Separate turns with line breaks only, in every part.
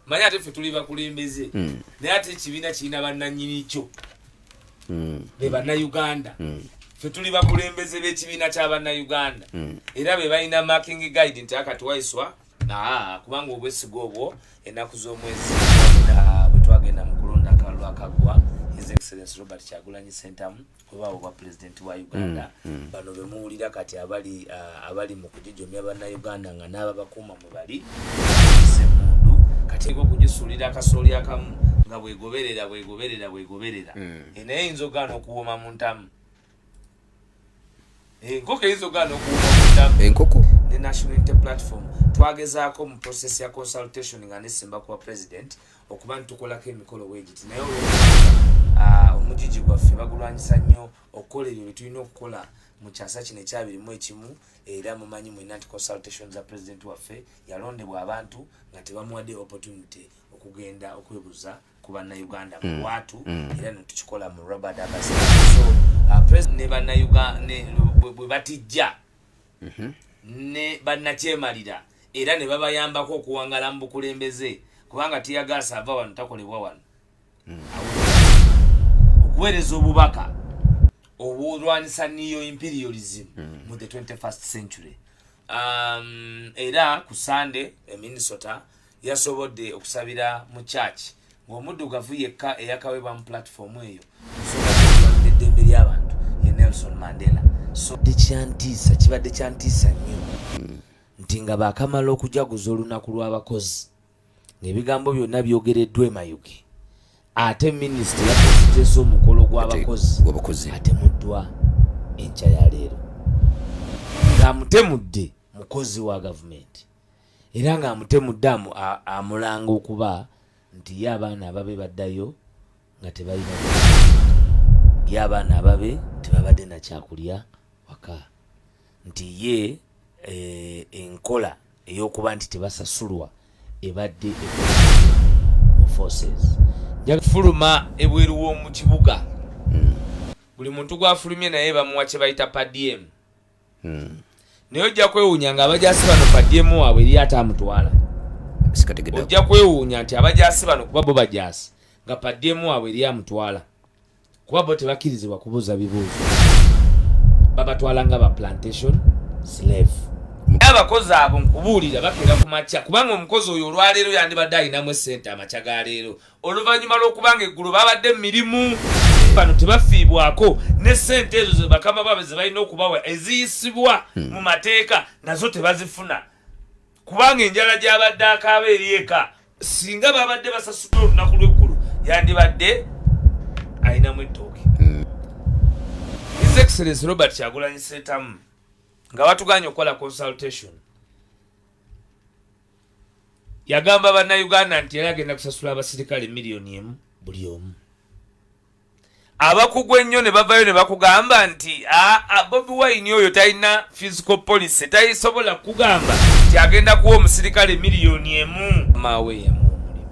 manya ate ffe tuli bakulembeze naye ate ekibiina kirina bannannyini kyo be bannayuganda ffe tuli bakulembeze b'ekibiina kya bannayuganda era be balina marking guide nti akati Waiswa kubanga obwesiga obwo ennaku z'omwezi bwe twagenda mu kulonda akalulu akagwa His Excellency Robert Kyagulanyi Ssentamu oba obwa President wa Uganda bano be muwulira kati abali mu kujijomya bannayuganda nga n'aba bakuuma mwe bali semmundu kati okugisuulira akasooli akamu nga bwegoberera naye eyinza ogaana okuwooma mu ntamu enkoko eyinza ogaana okuwooma mu ntamu
enkoko
ne National Unity Platform twagezaako mu process ya consultation nga nesimba kuwa president okuba nitukolako emikolo wegiti naye omujiji gwaffe bagulwanyisa nnyo okukola ebyo byetulina okukola mu kyasa kino ekya21 era mumanyi mwina nti consultation za president waffe yalondebwa abantu nga tebamuwadde opportunity okugenda okwebuza ku bannayuganda mu watu era netukikola mu Robert Abasi so president ne bannayuganda bwe batijja ne bannakyemalira era ne babayambako okuwangala mu bukulembeze kubanga tiyagaasa ava wano takolebwa wano okuweereza obubaka obulwanisa neo-imperialism mu the 21st century era ku Sunday Minnesota yasobodde okusabira mu church ng'omuddugavu yekka eyakawebwa mu platform eyo nsonga eddembe ly'abantu ye Nelson Mandela so kibadde kyantiisa nnyo nti nga baakamala okujaguza olunaku lw'abakozi ng'ebigambo byonna byogereddwa e Mayuge ate minisita yakozesa omukolo gw'abakozi atemuddwa enkya ya leero ng'amutemudde mukozi wa gavumenti era ng'amutemudde amulanga okuba nti ye abaana ababe baddayo nga tebalina ye abaana ababe tebabadde na kyakulya waka nti ye enkola ey'okuba nti tebasasulwa ebadde mu forces fuluma ebweru w'omu kibuga buli muntu gwafulumye naye bamuwa kye bayita padiem naye ojja kwewuunya nga abajaasi bano padiem waabwe eri ate amutwala ojja kwewuunya nti abajaasi bano kuba bo bajaasi nga padiem waabwe eri amutwala kuba bo tebakkirizibwa kubuuza bibuuzo babatwala nga ba plantation slave abakozi abo nkubuulira bakeera ku makya kubanga omukozi oyo olwaleero yandibadde alinamu essente amakya ga leero oluvannyuma lw'okubanga eggulu babadde mu mirimu bano tebafiibwako n'essente ezo ze bakama baabwe ze balina okubawa eziyisibwa mu mateeka nazo tebazifuna kubanga enjala gy'abadde akaaba eri eka singa babadde basasudde olunaku lw'eggulu yandibadde alinamu ettooke His Excellency Robert Kyagulanyi Ssentamu nga batuganye okukola consultation yagamba bannayuganda nti yali agenda kusasula abasirikale miliyoni 1 buli omu abakugu ennyo ne bavayo ne bakugamba nti Bobi Wine oyo talina physical policy tayisobola kugamba nti agenda kuwa omusirikale miliyoni 1 mawe yamu omulimu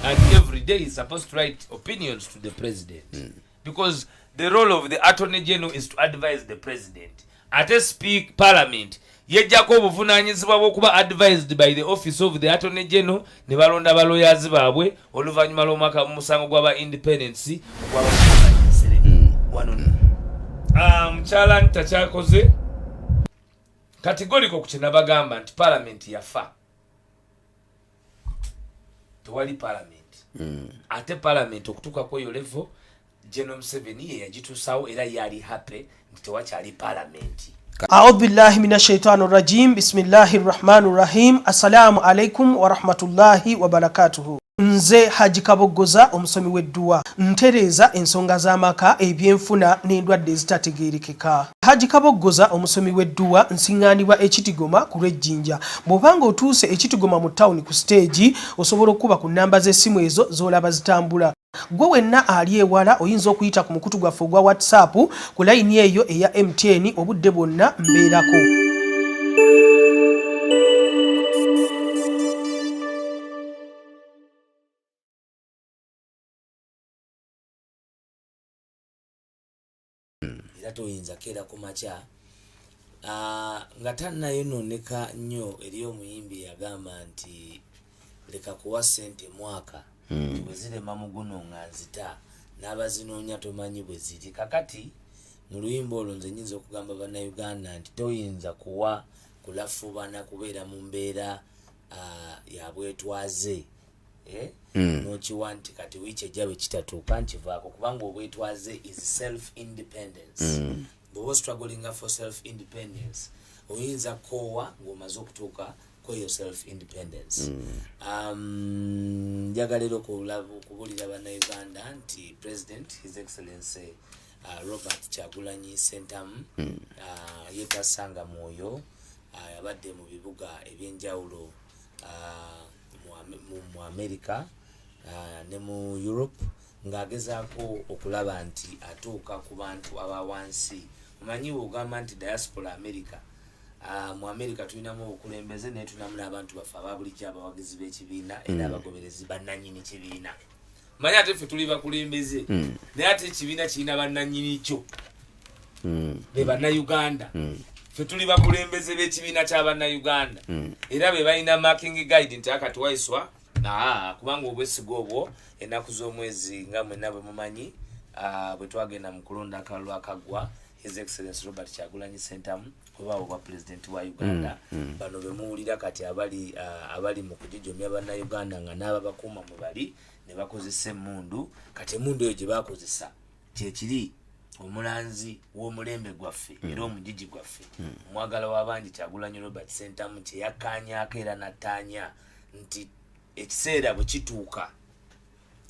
and every day he's supposed to write opinions to the president because the role of the Attorney General is to advise the president. Ate speak parliament. Yejjako obuvunaanyizibwa bw'okuba advised by the office of the Attorney General ne balonda baloyazi baabwe oluvannyuma lw'omwaka musango gw'aba independence ogw'abakumaanyisire wano. Mukyala ntakyakoze kategoliko ku kye nabagamba nti parliament yafa. Tewali parliament. Ate parliament okutuuka kweyo level General Museveni ye yagituusawo era yali happy nti tewakyali parliament.
A'udhu billahi minash shaitanir rajim. Bismillahir rahmanir rahim. Assalamu alaikum wa rahmatullahi wa barakatuhu. Nze Haji Kaboggoza omusomi w'edduwa ntereza ensonga z'amaka ebyenfuna n'endwadde ezitategeerekeka. Haji Kaboggoza omusomi w'edduwa nsiŋŋaanibwa ekitigoma ku lw'ejjinja. Bw'obanga otuuse ekitigoma mu ttawuni ku stage osobola okuba ku nnamba z'essimu ezo z'olaba zitambula. Gwe wenna ali ewala oyinza okuyita ku mukutu gwaffe ogwa WhatsApp ku layini eyo eya MTN obudde bwonna mbeerako.
Era toyinza keera ku makya nga tannayonooneka nnyo eri omuyimbi yagamba nti leka kuwa sente mwaka bwe zirema muguno nga nzita n'abazinoonya tomanyi bwe ziri. Kakati mu luyimba olwo nze nyinza okugamba bannayuganda nti toyinza kuwa kulafubana kubeera mu mbeera ya bwetwaze n'okiwa nti kati wiiki ejja bwe kitatuuka nkivaako, kubanga obwetwaze is self independence. Bw'oba struggling for self independence oyinza koowa ng'omaze okutuuka kweyo self independence. Njagala era okubuulira bannayuganda nti President His Excellency Robert Kyagulanyi Ssentamu yeetasanga mwoyo, yabadde mu bibuga ebyenjawulo mu America ne mu Europe ng'agezaako okulaba nti atuuka ku bantu abawansi. Omanyi bw'ogamba nti diaspora America, mu America tulinamu obukulembeze naye tulinamu n'abantu baffe ababulijjo abawagizi b'ekibiina era abagoberezi bannannyini kibiina. Manyi ate ffe tuli bakulembeze naye ate ekibiina kirina bannannyini kyo be bannayuganda. Ffe tuli bakulembeze b'ekibiina ky'abannayuganda era be balina marking guide nti akati Waiswa kubanga obwesiga obwo ennaku z'omwezi nga mwenna bwe mumanyi bwe twagenda mu kulonda akalulu akaggwa His Excellency Robert Kyagulanyi Ssentamu kuba obwa President wa Uganda. Bano be muwulira kati abali mu kujijomya bannayuganda nga n'ababakuuma mwe bali ne bakozesa emmundu. Kati emmundu eyo gye bakozesa kyekiri omulanzi w'omulembe gwaffe era omugigi gwaffe omwagala w'abangi Kyagulanyi Robert Ssentamu kye yakkaanyaako era n'attaanya nti ekiseera bwe kituuka,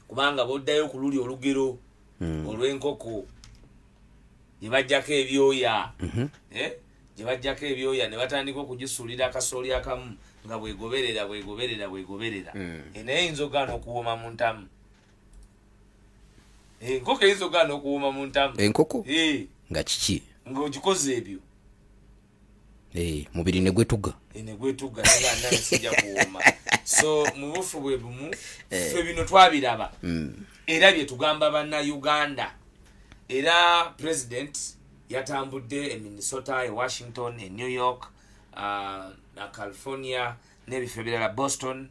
kubanga bw'oddayo ku luli olugero olw'enkoko gye bajjako ebyoya gye bajjako ebyoya ne batandika okugisuulira akasooli akamu nga bwegoberera naye eyinza ogaana okuwooma mu ntamu. Enkoko eyinza ogaana okuwooma mu ntamu.
Enkoko nga kiki
ng'ogikoze ebyo
mubiri ne gwetuga
negana nesijja kuwooma. So mu bufu bwe bumu ffe bino twabiraba era bye tugamba bannayuganda. Era President yatambudde e Minnesota, e Washington, e New York, na California n'ebifo ebirala, Boston,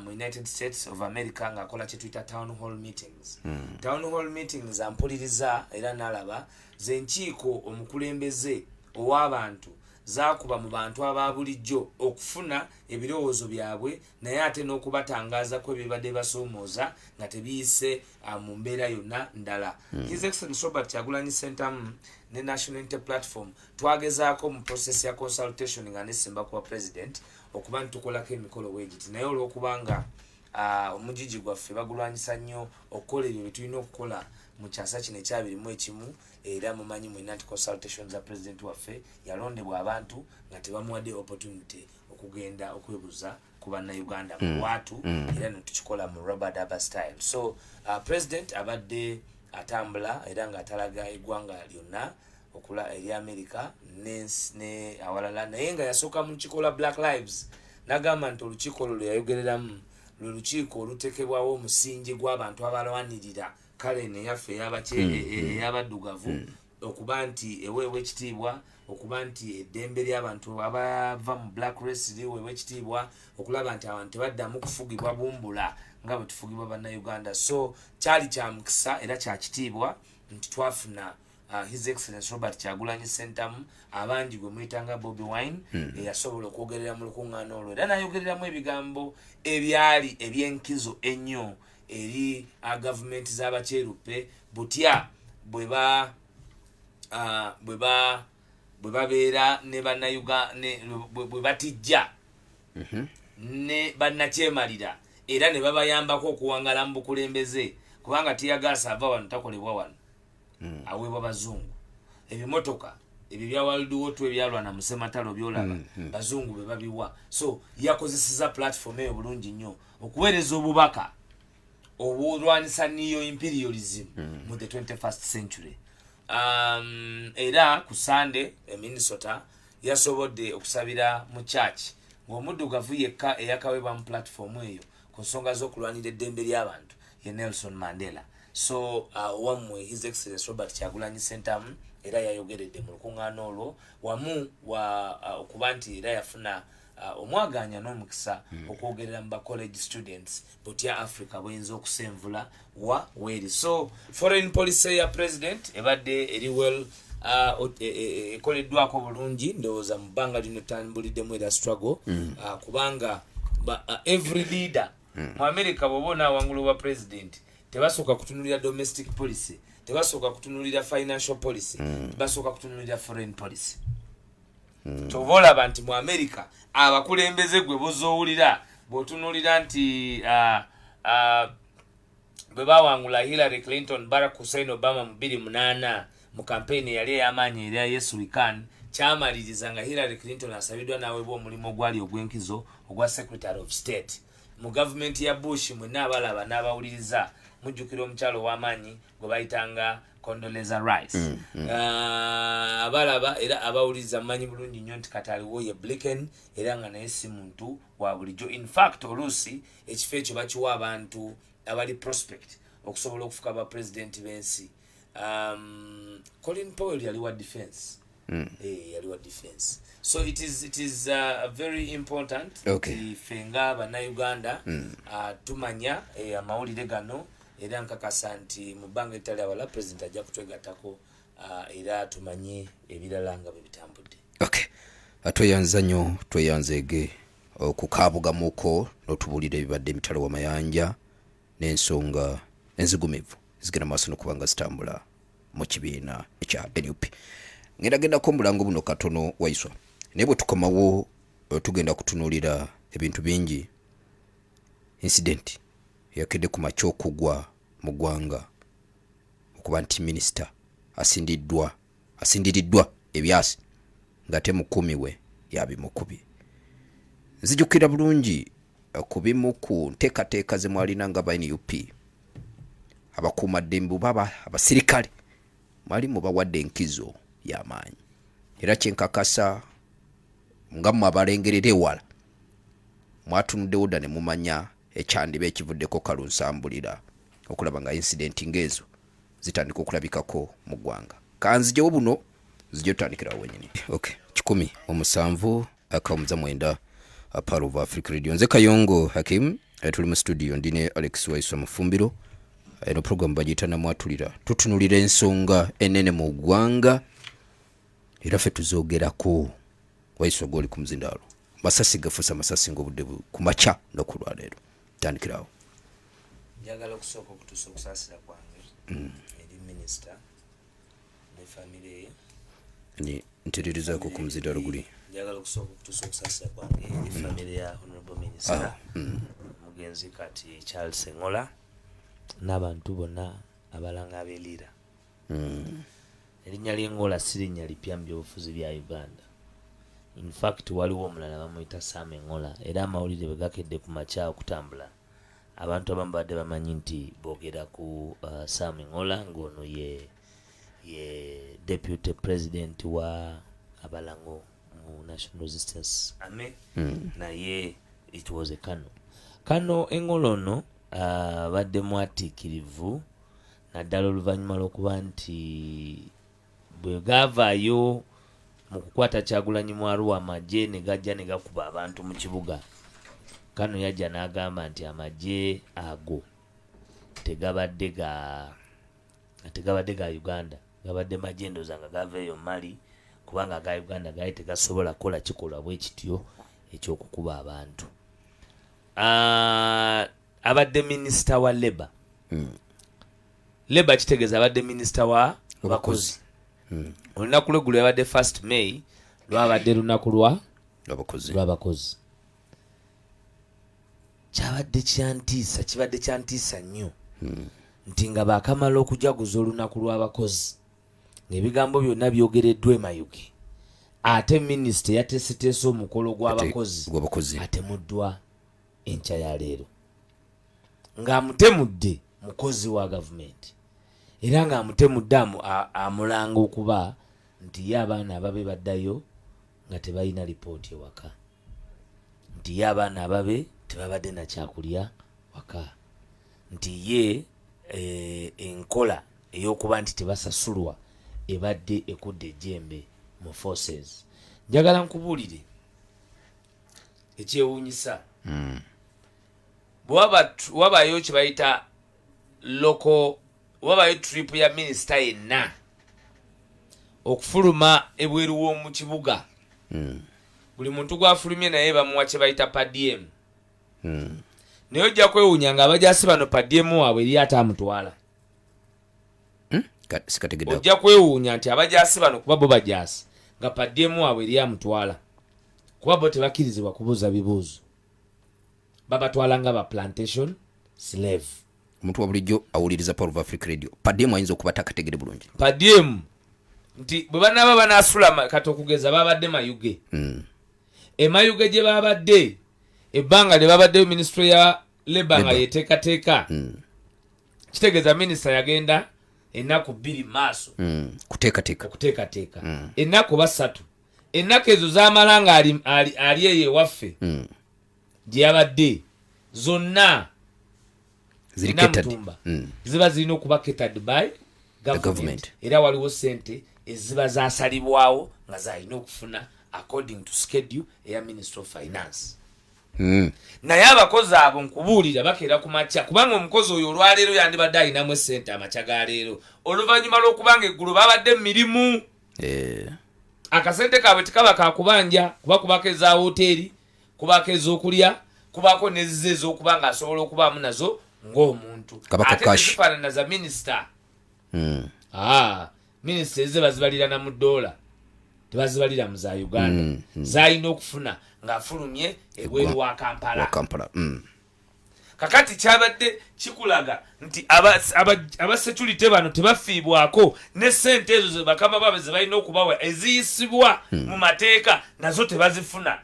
mu United States of America, ng'akola kye tuyita town hall meetings. Town hall meetings ampuliriza era n'alaba z'enkiiko omukulembeze ow'abantu zaakuba mu bantu ababulijjo okufuna ebirowoozo byabwe naye ate n'okubatangaza kwe bibadde basoomooza nga tebiyise mu mbeera yonna ndala. His Excellency Robert Kyagulanyi Ssentamu ne National Unity Platform twagezaako mu process ya consultation nga nesimba kuwa President okuba nitukolako emikolo bwegiti, naye olw'okubanga omugigi gwaffe bagulwanyisa nnyo okukola ebyo bye tulina okukola mu kyasa kino ekyabirimu ekimu, era mumanyi mwena nti consultation za President waffe yalondebwa abantu nga tebamuwadde opportunity okugenda okwebuza ku bannayuganda mu watu era netukikola mu rubber style. So President abadde atambula era nga atalaga eggwanga lyonna okula eri America ne awalala, naye nga yasooka mu kikola Black Lives n'agamba nti olukiiko olwo yayogereramu lwe lukiiko olutekebwawo omusingi gw'abantu abalwanirira kale neyaffe ey'abaddugavu okuba nti eweewe ekitiibwa, okuba nti eddembe ly'abantu abava mu black race liweewe ekitiibwa, okulaba nti abantu tebaddamu kufugibwa bumbula nga bwe tufugibwa bannayuganda. So kyali kya mukisa era kya kitiibwa nti twafuna His Excellency Robert Kyagulanyi Ssentamu abangi gwe muyitanga Bobi Wine yasobola okwogerera mu lukuŋŋaana olwo era n'ayogereramu ebigambo ebyali eby'enkizo ennyo eri gavumenti z'abakyeruppe butya bwe babeera ne bwe batijja ne bannakyemalira era ne babayambako okuwangala mu bukulembeze, kubanga tiyagaasa ava wano takolebwa wano aweebwa bazungu. Ebimotoka ebyo bya World War II ebyalwana mu Sematalo byolaba bazungu be babiwa. So yakozeseza platform eyo bulungi nnyo okuweereza obubaka obulwanisa neo imperialism mu the 21st century. Era ku Sunday e Minnesota yasobodde okusabira mu church ng'omuddugavu yekka eyakawebwa mu platform eyo ku nsonga z'okulwanira eddembe ly'abantu ye Nelson Mandela. So wamwe His Excellency Robert Kyagulanyi Ssentamu era yayogeredde mu lukuŋŋaana olwo wamu okuba nti era yafuna omwaganya n'omukisa okwogerera mu college students butya Africa bwinza okusenvula wa weri. So foreign policy ya president ebadde eri well ekoleddwako bulungi ndowooza mu bbanga lino tambuliddemu era struggle kubanga every leader mu America bw'oba onaawangula obwa president tebasooka kutunulira domestic policy, tebasooka kutunulira financial policy, tebasooka kutunulira foreign policy. Kyova olaba nti mu America abakulembeze gwe bozoowulira bw'otunulira nti bwe baawangula Hillary Clinton, Barack Hussein Obama mu 2008 mu campaign yali ey'amaanyi era Yes We Can, kyamaliriza nga Hillary Clinton asabiddwa n'aweebwa omulimu ogwali ogw'enkizo ogwa Secretary of State. Mu government ya Bush mwenna abalaba n'abawuliriza mujjukira omukyalo w'amaanyi gwe bayitanga Condoleezza Rice. Abalaba era abawuliriza mmanyi bulungi nnyo nti kati aliwo ye Blinken era nga naye si muntu wa bulijjo. In fact oluusi ekifo ekyo bakiwa abantu abali prospect okusobola okufuka ba president b'ensi. Colin Powell yali wa defense. Yali wa defense. So it is very important fenga bannayuganda tumanya amawulire gano era nkakasa nti mu bbanga etali awala president ajja kutwegattako era tumanye ebirala nga bwe bitambudde.
Tweyanza nnyo tweyanzeege okukaabugamuko n'otubuulira ebibadde emitalo w'amayanja n'ensonga enzigumivu zigenda maaso n'okubanga zitambula mu kibiina ekya NUP. Ngendagendako omulango buno katono Waiswa, naye bwe tukomawo tugenda kutunuulira ebintu bingi. Incident yakedde ku makya okugwa mu ggwanga okuba nti minisita asindiriddwa ebyasi ng'ate mukuumi we yabimukubye. Nzijukira bulungi ku bimu ku nteekateeka ze mwalina nga ba NUP, abakuumaddembe baba abasirikale mwali mubawadde enkizo y'amaanyi era kyenkakasa nga mmwe abalengerera ewala mwatunuddewo dda ne mumanya ekyandiba ekivuddeko kalunsambulira okulaba nga incidenti ng'ezo zitandika okulabikako mu ggwanga. Kanzijewo buno zijja otandikirawo wenyini. 17/9 Part of Africa Radio. Nze Kayongo Hakim tuli mu studio ndine Alex Waiswa Mufumbiro. Eno program bagiyita Namwatulira, tutunulira ensonga enene mu ggwanga era ffe tuzoogerako. Waiswa goli ku muzindaalo masasi gafusa masasi ng'obudde ku makya n'okulwaleero. Tandikirawo.
Njagala okusooka okutuusa okusaasira kwange eri minisita ne famire ye.
Ni ntererizaako ku muzindaalo guli.
Njagala okusooka okutuusa okusaasira kwange eri famire ya Honorable Minister mugenzi kati Charles Ngola n'abantu bonna abalanga ab'Elira. Erinnya ly'Engola si linnya lipya mu byobufuzi bya Uganda. In fact waliwo omulala bamuyita Sam Ngola era amawulire bwe gakedde ku makya okutambula abantu abamu badde bamanyi nti boogera ku Sam Ngola ng'ono ye deputy president wa Abalango mu National Resistance Army. Naye it was a Kano Engola ono badde mwatiikirivu naddala oluvannyuma lw'okuba nti bwe gaavaayo mu kukwata Kyagulanyi mu Arua amagye ne gajja ne gakuba abantu mu kibuga. Kano yajja n'agamba nti amagye ago tegabadde ga Uganda, gabadde magye ndooza nga gava eyo Mali kubanga aga Uganda gaali tegasobola kukola kikolwa bwe kityo eky'okukuba abantu. Abadde minisita wa Labour. Labour kitegeeza abadde minisita wa bakozi. Olunaku lw'eggulo yabadde 1st May lwabadde lunaku lw'abakozi. Kibadde kyantiisa nnyo nti nga baakamala okujaguza olunaku lw'abakozi ng'ebigambo byonna byogereddwa Mayuge, ate minisita yateeseteese omukolo gw'abakozi atemuddwa enkya ya leero ng'amutemudde mukozi wa gavumenti era ng'amutemudde amulanga okuba nti ye abaana ababe baddayo nga tebalina lipooti ewaka, nti ye abaana ababe tebabadde na kyakulya waka, nti ye enkola ey'okuba nti tebasasulwa ebadde ekudde ejjembe mu forces. Njagala nkubuulire ekyewuunyisa wabayo kibayita local wabayo trip ya minisita yenna okufuluma ebweru w'omu kibuga buli muntu gwafulumye naye bamuwa kye bayita padiem naye ojja kwewuunya nga abajasi bano padiem waabwe eri ate amutwala ojja kwewuunya nti abajasi bano kuba bo bajasi nga padiem waabwe eri amutwala kuba bo tebakkirizibwa kubuuza bibuuzo babatwala nga ba plantation slave.
Omuntu wa bulijjo awuliriza Power of Africa Radio padiem ayinza okuba takategere bulungi
padiem nti bwe banaaba banaasula kati okugeza babadde mayuge emayuge gye babadde ebbanga lye babaddeyo ministry ya labor nga yeteekateeka kitegeeza minisita yagenda ennaku 2 maaso okuteekateeka ennaku 3 ennaku ezo zaamala nga ali eyo ewaffe gye yabadde zonna zinamutumba ziba zirina okuba catered by government era waliwo sente eziba zasalibwawo nga zalina okufuna according to schedule eya Ministry of Finance. Naye abakozi abo nkubuulira bakeera ku makya kubanga omukozi oyo olwaleero yandibadde alinamu esente amakya ga leero oluvannyuma lw'okubanga eggulu babadde mirimu akasente kaabwe tekaba kakubanja kuba kubako eza hoteeri kubako ez'okulya kubako nezize ez'okuba nga asobola okubaamu nazo ng'omuntu ate tezifaanana za minisita minisita ezize bazibalira na mu ddoola tebazibalira mu za Uganda zalina okufuna ng'afulumye ebweru wa Kampala. Kakati kyabadde kikulaga nti aba security bano tebafiibwako ne sente ezo ze bakama babe ze balina okubawa eziyisibwa mu mateeka nazo tebazifuna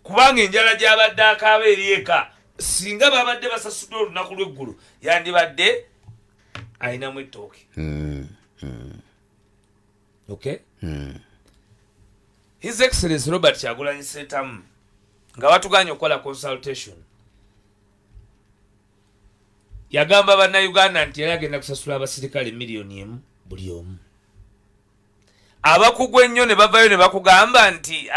kubanga enjala gyabadde akaaba eri eka singa babadde basasudde olunaku lw'eggulu yandibadde alinamu ettooke. Okay? His Excellency Robert Kyagulanyi Ssentamu nga batuganye okukola consultation yagamba bannayuganda nti yali agenda kusasula abasirikale $1,000,000 buli omu. Abakugu ennyo ne bavayo ne bakugamba nti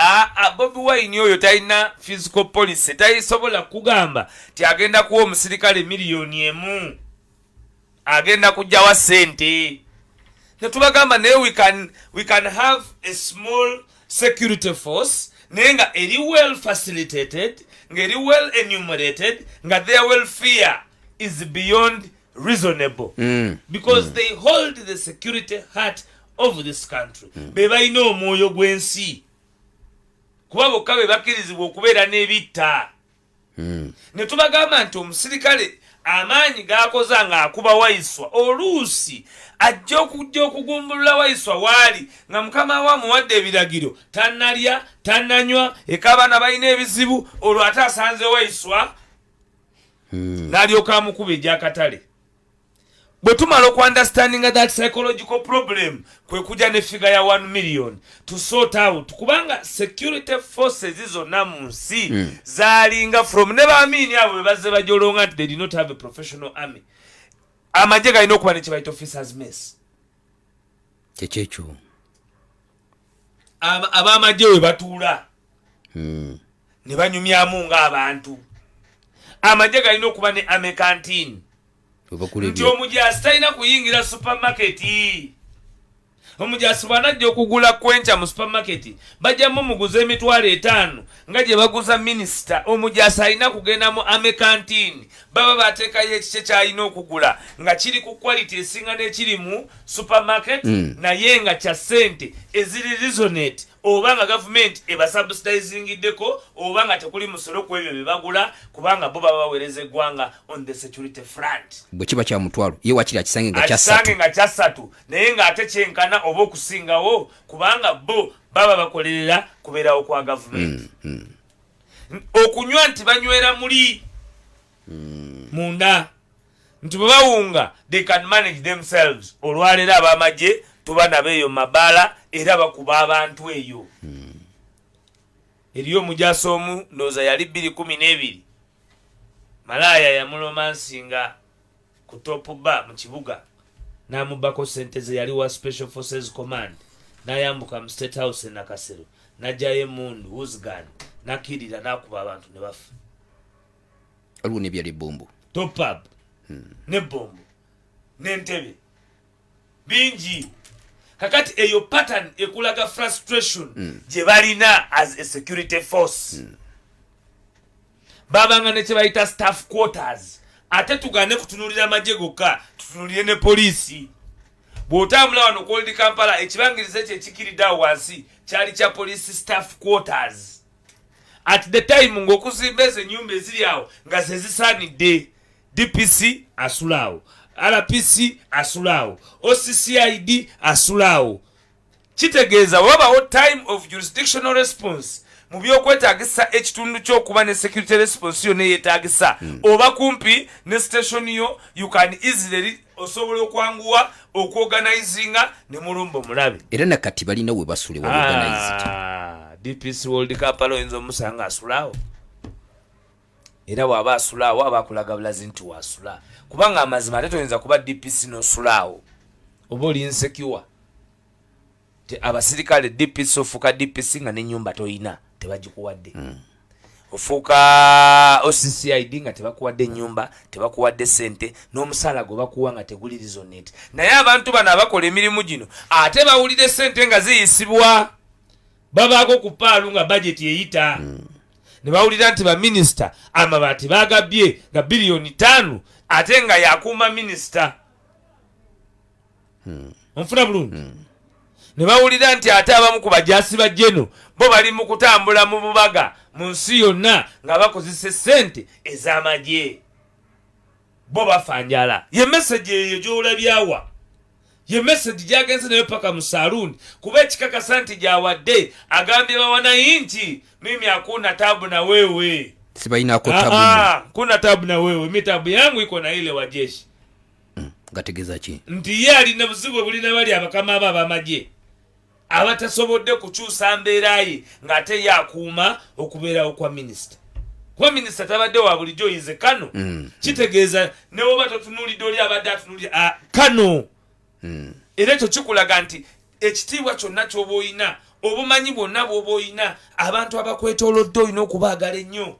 Bobi Wine oyo talina physical policy tayisobola kugamba nti agenda kuwa omusirikale $1,000,000 agenda kujjawa sente. Ne tubagamba naye we can have a small security force nenga eri well facilitated nga eri well enumerated nga their welfare is beyond reasonable because they hold the security heart of this country. Be balina omwoyo gw'ensi kuba bokka be bakkirizibwa okubeera n'ebitta. Ne tubagamba nti omusirikale amaanyi g'akoza nga akuba Waiswa oluusi ajja okujja okugumbulula Waiswa waali nga mukama we amuwadde ebiragiro tannalya tannanywa eka abaana balina ebizibu olwo ate asanze Waiswa n'alyoka amukuba egy'akatale. Bwe tumala okuunderstandinga that psychological problem kwe kujja ne figure ya 1 million to sort out kubanga security forces zonna mu nsi zaalinga from ne baamini abo be bazze bajolonga nti they did not have a professional army. Amagye galina okuba ne kibayita officers mess.
Kyekyo
ab'amagye we batuula ne banyumyamu ng'abantu. Amagye galina okuba ne army canteen nti omujasi talina kuyingira supermarketi. Omujasi bw'anajja okugula kwenca mu supermarketi bajjamu muguza $5,000 nga gye baguza minisita. Omujasi alina kugendamu army canteen baba bateekayo ekikye ky'alina okugula nga kiri ku quality esinga n'ekiri mu supermarket naye nga kya ssente eziri reasonate oba nga gavumenti ebasubsidizingiddeko oba nga tekuli musolo ku ebyo bye bagula kubanga bo baba baweereza eggwanga on the security front.
Bwe kiba kya mutwalo ye wakiri akisange nga
kya ssatu naye ng'ate kyenkana oba okusingawo kubanga bo baba bakolerera kubeerawo kwa gavumenti. Okunywa nti banywera muli munda nti bwe bawunga they can manage themselves. Olwaleero ab'amagye tuba nabo eyo mabaala era bakuba abantu eyo. Eriyo omujasi omu ndowooza yali 2012 malaaya yamulomansinga ku top bar mu kibuga n'amubbako sente ze yali wa Special Forces Command n'ayambuka mu State House e Nakasero n'ajjayo emundu Wuzgan nakirira nakuba abantu ne bafa
aliwo nebyali bombo
topab ne bombo n'entebe bingi kakati eyo pattern ekulaga frustration gye balina as a security force babanga ne kye bayita staff quarters ate tugane kutunulira amagye gokka tutunulire ne poliisi bw'otambula wano Cold Kampala ekibangirize kye kikiriddawo wansi kyali kya police staff quarters at the time ng'okuzimba ezo ennyumba eziri awo nga ze zisaanidde DPC asulaawo RPC asulaawo OCCID asulaawo kitegeeza wabawo time of jurisdictional response mu byokwetaagisa ekitundu ky'okuba ne security response yo neyeetaagisa oba kumpi ne station yo you can easily osobola okwanguwa okuorganizinga ne mulumba omulabe
era nakati balina we basule wa organized
DPC World Kampala oyinza omusanga asulaawo era bw'aba asulaawo aba akulaga bulazi nti wasula kubanga amazima ate toyinza kuba DPC n'osulaawo oba oli insecure abasirikale DPC ofuuka DPC nga n'ennyumba toyina tebagikuwadde ofuuka OCCID nga tebakuwadde ennyumba tebakuwadde sente n'omusaala gwe bakuwa nga teguli reasonate naye abantu bano abakola emirimu gino ate bawulire sente nga ziyisibwa babaako ku paalu nga budget eyita ne bawulira nti baminisita amabaati baagabye nga biliyoni 5 ate nga yakuuma minisita onfuna bulungi ne bawulira nti ate abamu ku bajaasi ba jeno bo bali mu kutambula mu bubaga mu nsi yonna nga bakozesa sente ez'amagye bo bafanjala ye message eyo gy'olabyawa ye message gyagenze nayo paka mu saluuni kuba ekikakasa nti gyawadde agambye bawananchi mimi hakuna tabu na wewe
sibainako tabu
kuna tabu na wewe mi tabu yangu iko na ile wajeshi
gategeza ki
nti ye alina buzibu bulina bali abakama aba bamagye abatasobodde kukyusa mbeera ye ng'ate yakuuma okubeerawo kwa minisita kuba minisita tabadde wa bulijjo oyinze kano kitegeeza ne woba totunuulidde oli abadde atunuulidde kano era ekyo kikulaga nti ekitiibwa kyonna ky'oba oyina obumanyi bwonna bw'oba oyina abantu abakwetoolodde olina okubaagala ennyo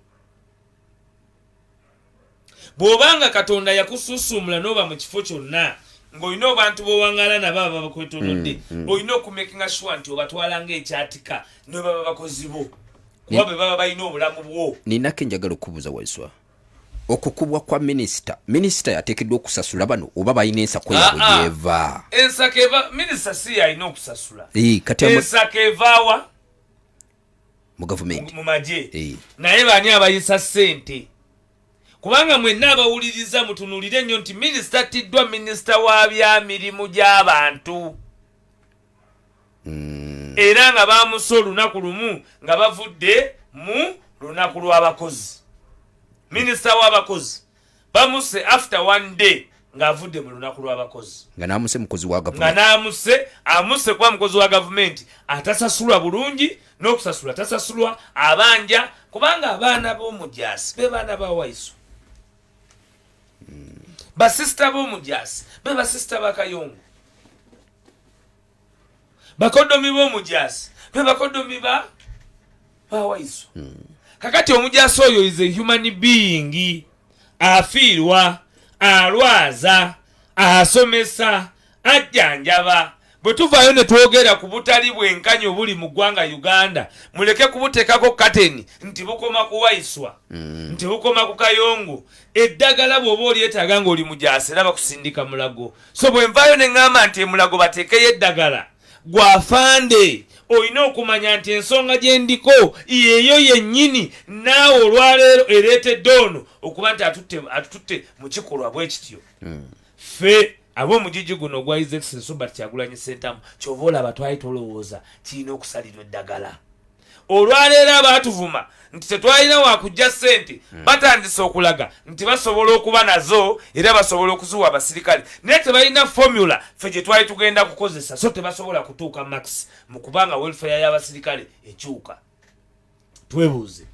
bw'obanga katonda yakusunsumula n'oba mu kifo kyonna ng'olina abantu b'owaŋŋala nabo aba bakwetoolodde olina okumakinga sure nti obatwala ng'ekyatika ne baba bakozi bo kuba be baba balina obulamu bwo
ninako enjagala okubuuza Waiswa okukubwa kwa minisita yateekeddwa okusasula bano oba balina ensako yaabwe gyeva
ensako eva minisita si yalina okusasula ensako evaawa
mu gavumenti
mu magye naye baani abayisa ssente kubanga mwenna abawuliriza mutunulire nnyo nti minisita attiddwa minisita wa byamirimu gy'abantu era nga baamusa olunaku lumu nga bavudde mu lunaku lw'abakozi minisita w'abakozi bamuse after one day ng'avudde mu lunaku lw'abakozi
nga naamuse mukozi wa gavumenti
nga naamuse amuse kuba mukozi wa gavumenti atasasulwa bulungi n'okusasula tasasulwa abanja kubanga abaana b'omujaasi be baana ba Waiswa basisita b'omujaasi be basisita bakayongo bakodomi b'omujaasi be bakodomi ba Waiswa kakati omujaasi oyo is a human being afiirwa alwaza asomesa ajjanjaba bwe tuvaayo ne twogera ku butali bwenkanyo buli mu ggwanga Uganda muleke kubuteekako kateni nti bukoma ku Waiswa nti bukoma ku Kayongo eddagala bw'oba olyetaaga ng'oli mujaasi era bakusindika mulago so bwe nvaayo ne ŋŋamba nti emulago bateekeyo eddagala gwafande olina okumanya nti ensonga gye ndiko yeeyo yennyini naawe olwaleero ereetedde ono okuba nti atututte mu kikolwa bwe kityo ffe ab'omugigi guno ogwa His Excellency Robert Kyagulanyi Ssentamu kyova olaba twali tolowooza kirina okusalirwa eddagala olwaleero abaatuvuma nti tetwalina wakujja ssente batandise okulaga nti basobola okuba nazo era basobola okuziwa abasirikale naye tebalina formula ffe gye twali tugenda kukozesa so tebasobola kutuuka max mu kubanga welfare y'abasirikale ekyuka twebuuze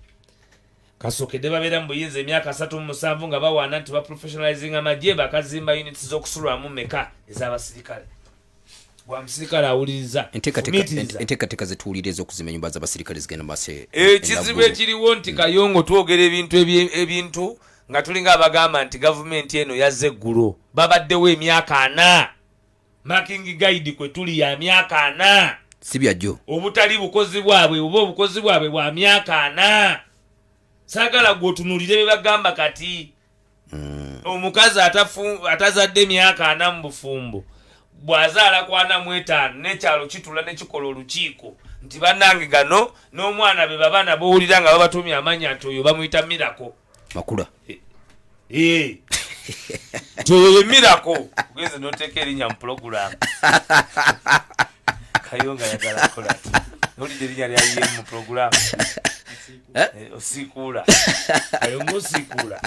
kasookedde babeera mu buyinza emyaka 37 nga bawaana nti baprofessionalizing amagye bakazimba units z'okusulwamu meka ez'abasirikale bwa musirikale awuliriza
enteekateeka zetuwuliriza okuzimba ennyumba z'abasirikale zigenda mase
ekizibu ekiriwo nti Kayongo twogera ebintu nga tulinga abagamba nti gavumenti eno yazze eggulo babaddewo emyaka 4 marking guide kwe tuli ya myaka 4
si byajjo
obutali bukozi bwabwe oba obukozi bwabwe bwa myaka 4 saagala gwotunuulire bye bagamba kati omukazi atazadde emyaka 4 mu bufumbo bwazaala ku 45 n'ekyalo kitula ne kikola olukiiko nti bannange gano n'omwana be babana bowulira nga babatumya amanya nti oyo bamuyita mirako
makula
toyo ye mirako ugeze noteeka erinnya mu pulogulaamu Kayonga yagala kola nolidde erinnya lyaliye mu pulogulaamu osikuula Kayonga osikuula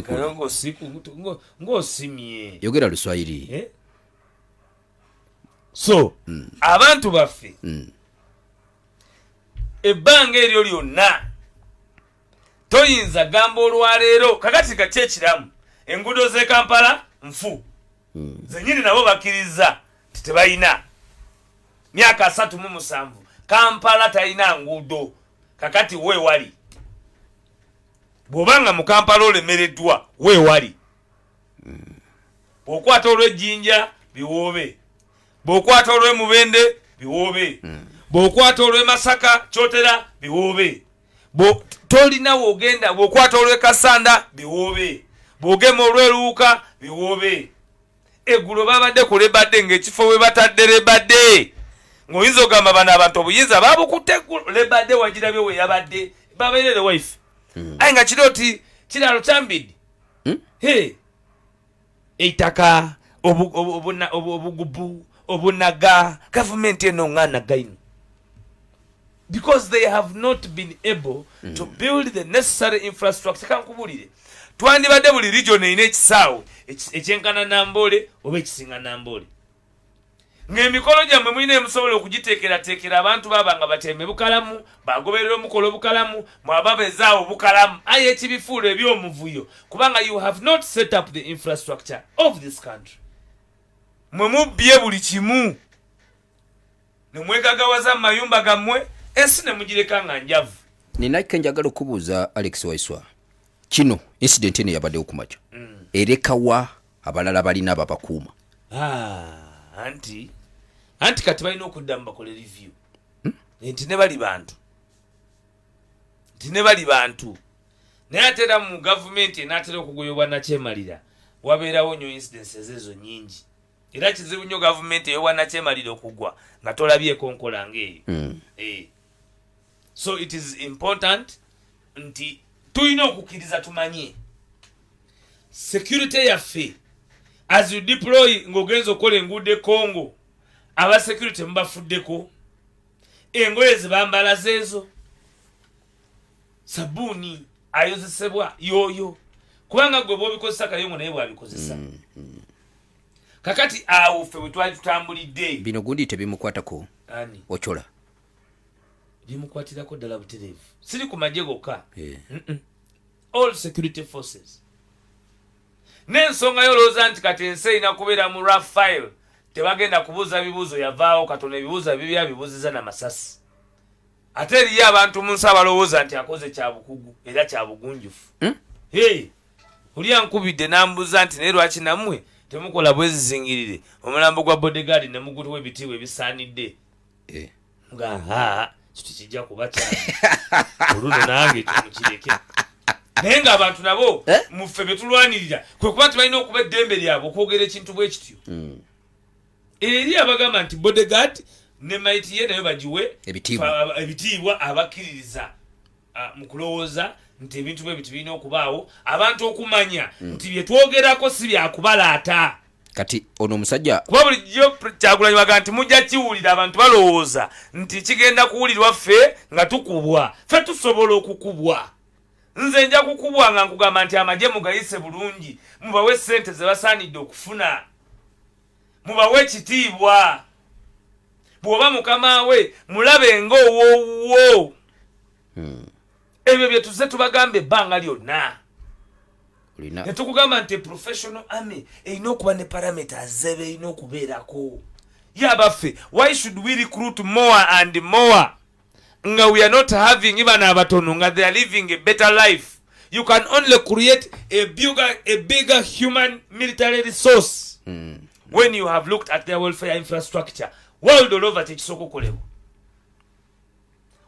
Kayonga osikuula ng'osimye
yogera Luswayiri
so abantu baffe ebbanga eryo lyonna toyinza gamba olwaleero kakati kaki ekiramu enguudo z'e Kampala nfu zenyini nabo bakkiriza tebalina myaka 37 Kampala talina nguudo kakati weewali bw'obanga mu Kampala olemereddwa weewali bw'okwata olw'ejjinja biwoobe bw'okwata olw'emubende biwoobe bw'okwata olw'emasaka kyotera biwoobe tolina wogenda bw'okwata olw'ekasanda biwoobe bw'ogema olw'eruuka biwoobe eggulo babadde ku lebadde ng'ekifo we batadde lebadde ng'oyinza ogamba bano abantu obuyinza babukutte lebadde wagirabye we yabadde babeerere wife aye nga kiri oti kiraalo kyambidde eitaka obugubu obunaga gavumenti eno ng'anagaino because they have not been able to build the necessary infrastructure. Kankubulire twandibadde buli region erina ekisaawe ekyenkana Nambole oba ekisinga Nambole ng'emikolo gyammwe mulina emusobola okugiteekerateekera abantu babanga bateme bukalamu bagoberera omukolo bukalamu mwababezaawo bukalamu aye ekibifuulo eby'omuvuyo kubanga you have not set up the infrastructure of this country. Mwe mubbye buli kimu ne mwegagawaza mu mayumba gammwe ensi ne mugireka nga njavu.
Ninakika njagala okubuuza Alex Waiswa kino incident eno yabaddewo kumakya erekawa abalala balina ababakuuma
anti kati balina okuddamu bakole review nti ne bali bantu naye atera mu gavumenti enaatera okuguyobwa nakyemalira wabeerawo nnyo incidences ezo nyingi era kizibu nnyo gavumenti eyobwa nakyemalira okugwa nga tolabyeko nkola ng'eyo. So it is important nti tulina okukkiriza tumanye security yaffe as you deploy ng'ogenza okukola enguudo e Congo aba security mubafuddeko engoye zibambala zeezo sabuuni ayozesebwa yoyo kubanga gwe bw'obikozesa Kayongo naye bw'abikozesa kakati awo ffe bwe twali tutambulidde
bino gundi tebimukwatako
ani
Ochola
bimukwatirako ddala butereevu siri ku magye gokka all security forces n'ensonga y'olowooza nti kati ensi erina kubeera mu rough file tebagenda kubuuza bibuuzo yavaawo katono ebibuuzo bibya bibuuziza n'amasasi ate eriyo abantu mu nsi abalowooza nti akoze kyabukugu era kyabugunjufu oli ankubidde n'ambuuza nti naye lwaki nammwe temukola bwezizingirire omulambo gwa bodyguard ne mugutuwa ebitiibwa ebisaanidde nga kiti kijja kuba kyali oluno nange tumukireke naye ng'abantu nabo muffe betulwanirira kwe kuba tebalina okuba eddembe lyabwe okwogera ekintu bwe kityo eri abagamba nti bodyguard ne maiti ye nayo bagiwe ebitiibwa abakkiririza mu kulowooza nti ebintu bwe biti birina okubaawo abantu okumanya nti bye twogerako si byakubalaata
kati ono omusajja
kuba bulijjo Kyagulanyi baga nti mujja kiwulira abantu balowooza nti kigenda kuwulirwa ffe nga tukubwa ffe tusobola okukubwa nze nja kukubwa nga nkugamba nti amagye mugayise bulungi mubawe ssente ze basaanidde okufuna mubawe ekitiibwa bw'oba mukama we mulabe ng'owoowuwo ebyo bye tuze tubagamba ebbanga lyonna netukugamba nti professional army erina okuba ne parameters zebe erina okubeerako yabaffe. Why should we recruit more and more nga we are not having even abatono nga they are living a better life? You can only create a bigger human military resource when you have looked at their welfare infrastructure world all over. Tekisoko kolewo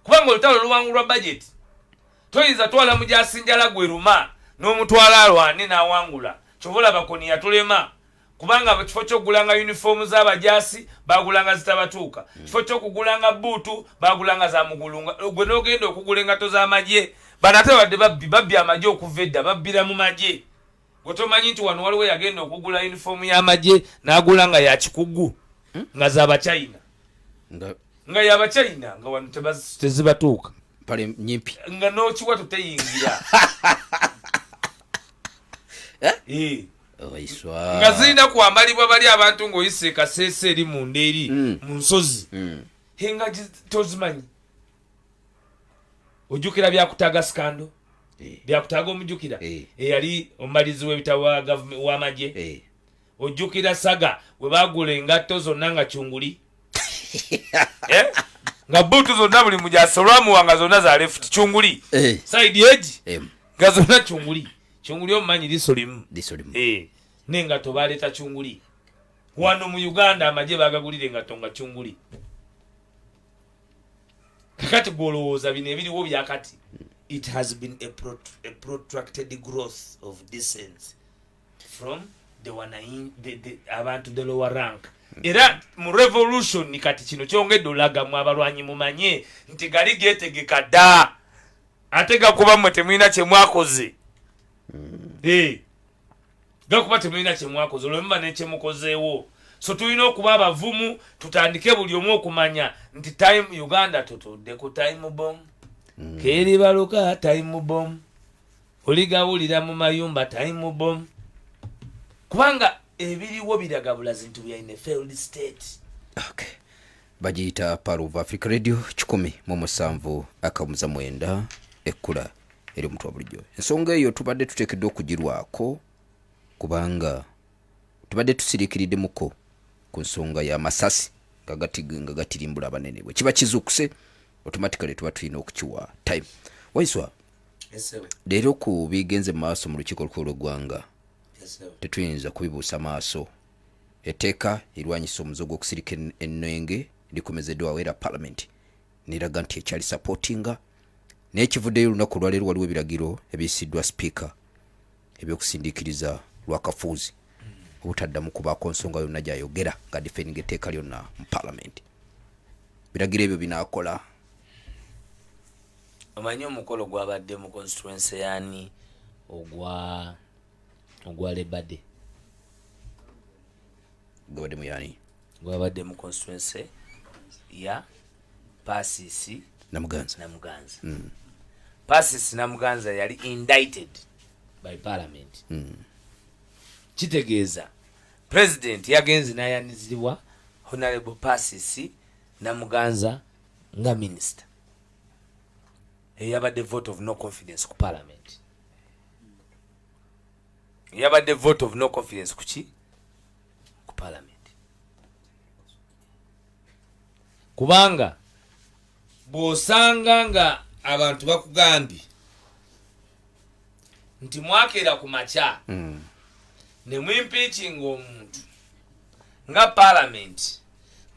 kubanga olutalo luwangulwa budget toyinza twala mujasinjala gweruma n'omutwala alwane n'awangula kyobola bakoni yatulema kubanga kifo ky'okugulanga uniform z'abajasi bagulanga zitabatuuka, kifo ky'okugulanga buutu bagulanga za mugulunga. Gwe n'ogenda okugula engato z'amagye banate badde babbi amagye okuva edda babbira mu magye. Gwe tomanyi nti wano waliwo yagenda okugula uniform y'amagye n'agulanga ya kikugu nga z'abachina nga y'abachina nga wano tezibatuuka
pale nyimpi
nga n'okiwa tuteyingira
Waiswa
nga zirina kwambalibwa bali abantu ng'oyise kaseese eri munda eri mu nsozi nga tozimanyi. Ojjukira byakutaaga skando byakutaaga omujjukira eyali omumalizi w'ebitabo w'amagye. Ojjukira saga we baagula engatto zonna nga cyunguli nga buutu zonna buli mujasi olwamuwanga zonna za left cyunguli side edge nga zonna cyunguli. Cyunguli omumanyi liso limu n'engato baleeta cyunguli. Wano mu Uganda amagye bagagulira engato nga cyunguli. Kakati gwolowooza bino ebiriwo byakati. It has been a protracted growth of descent from the abantu the lower rank. Era mu revolution ni kati kino kyongedde olagamu abalwanyi mumanye nti gali geetegeka dda ate gakuba mmwe temulina kye mwakoze. Gakuba temulina kye mwakoze olwemba nekye mukozeewo. So tulina okuba abavumu tutandike buli omu okumanya nti time Uganda tutudde ku time bomb. Keeri baluka time bomb. Oligawulira mu mayumba time bomb. Kubanga ebiriwo biraga bulazi nti we are in a failed state.
Okay. Bagiyita Power of Africa Radio 17/9 ekkula eri omutwe wa bulijjo. Ensonga eyo tubadde tuteekeddwa okugirwako kubanga tubadde tusiriikiridde muko ku nsonga ya masasi nga gatirimbula abanene. Bwe kiba kizuukuse automatically tuba tulina okukiwa time. Waiswa leero ku bigenze maaso mu lukiiko olukulu lw'eggwanga tetuyinza kubibuusa maaso. Etteeka erwanyisa omuzo gw'okusirika ennenge likomezeddwa aweera parliament neraga nti ekyali supportinga n'ekivuddeyo olunaku olwaleero waliwo ebiragiro ebiyisiddwa sipiika ebyokusindiikiriza lwakafuuzi obutaddamu kubaako nsonga yonna gy'ayogera nga defending etteeka lyonna mu parliament. Biragiro ebyo binaakola.
Omanyi omukolo gwabadde mu constituency yani ogwa Lebade.
Gwabadde mu yani?
Gwabadde mu constituency ya Pasisi
Namuganza.
Pasisi Namuganza yali indicted by parliament. Kitegeeza president yagenze n'ayanizibwa Honorable Pasisi Namuganza nga minister. Yabadde vote of no confidence ku parliament. Yabadde vote of no confidence ku parliament. Kubanga bw'osanga nga abantu bakugambye nti mwakeera ku makya ne mwimpeachinga omuntu nga parliament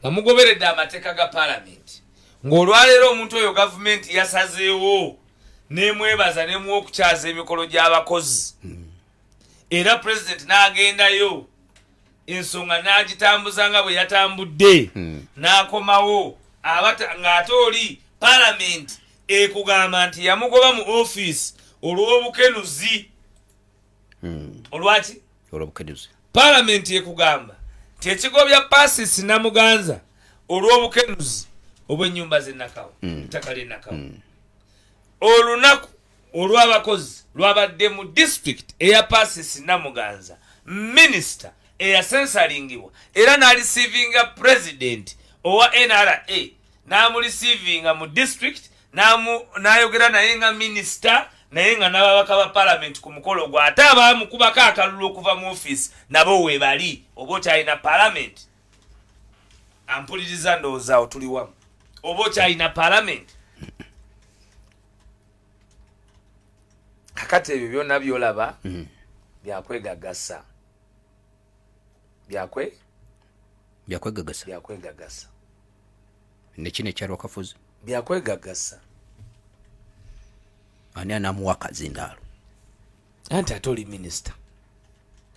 nga mugoberedde amateeka ga parliament ng'olwaleero omuntu oyo gavumenti yasazeewo nemwebaza nemuwa okukyaza emikolo gy'abakozi era president n'agendayo ensonga n'agitambuza nga bwe yatambudde n'akomawo ng'ate oli parliament ekugamba nti yamugoba mu office olw'obukenuzi. Olwaki?
Olw'obukenuzi.
Parliament ekugamba nti ekigobya Pasisi Namuganza olw'obukenuzi obw'ennyumba z'ennakawo ettaka ly'ennakawo. Olunaku olw'abakozi lwabadde mu district eya Pasisi Namuganza minister eyasensalingibwa era n'alisiivinga president owa NRA n'amulisiivinga mu district n'ayogera naye nga minister naye nga n'ababaka ba parliament ku mukolo gwa ate abamukubako akalulu okuva mu office nabo we bali oba okyalina parliament ampuliriza ndowooza tuli wamu oba okyalina parliament kakati ebyo byonna byolaba byakwegagasa byakwegagasa
nekino ekyalwa kafuzi
byakwegagasa
ani anamuwa akazindaalo
anti ate oli minisita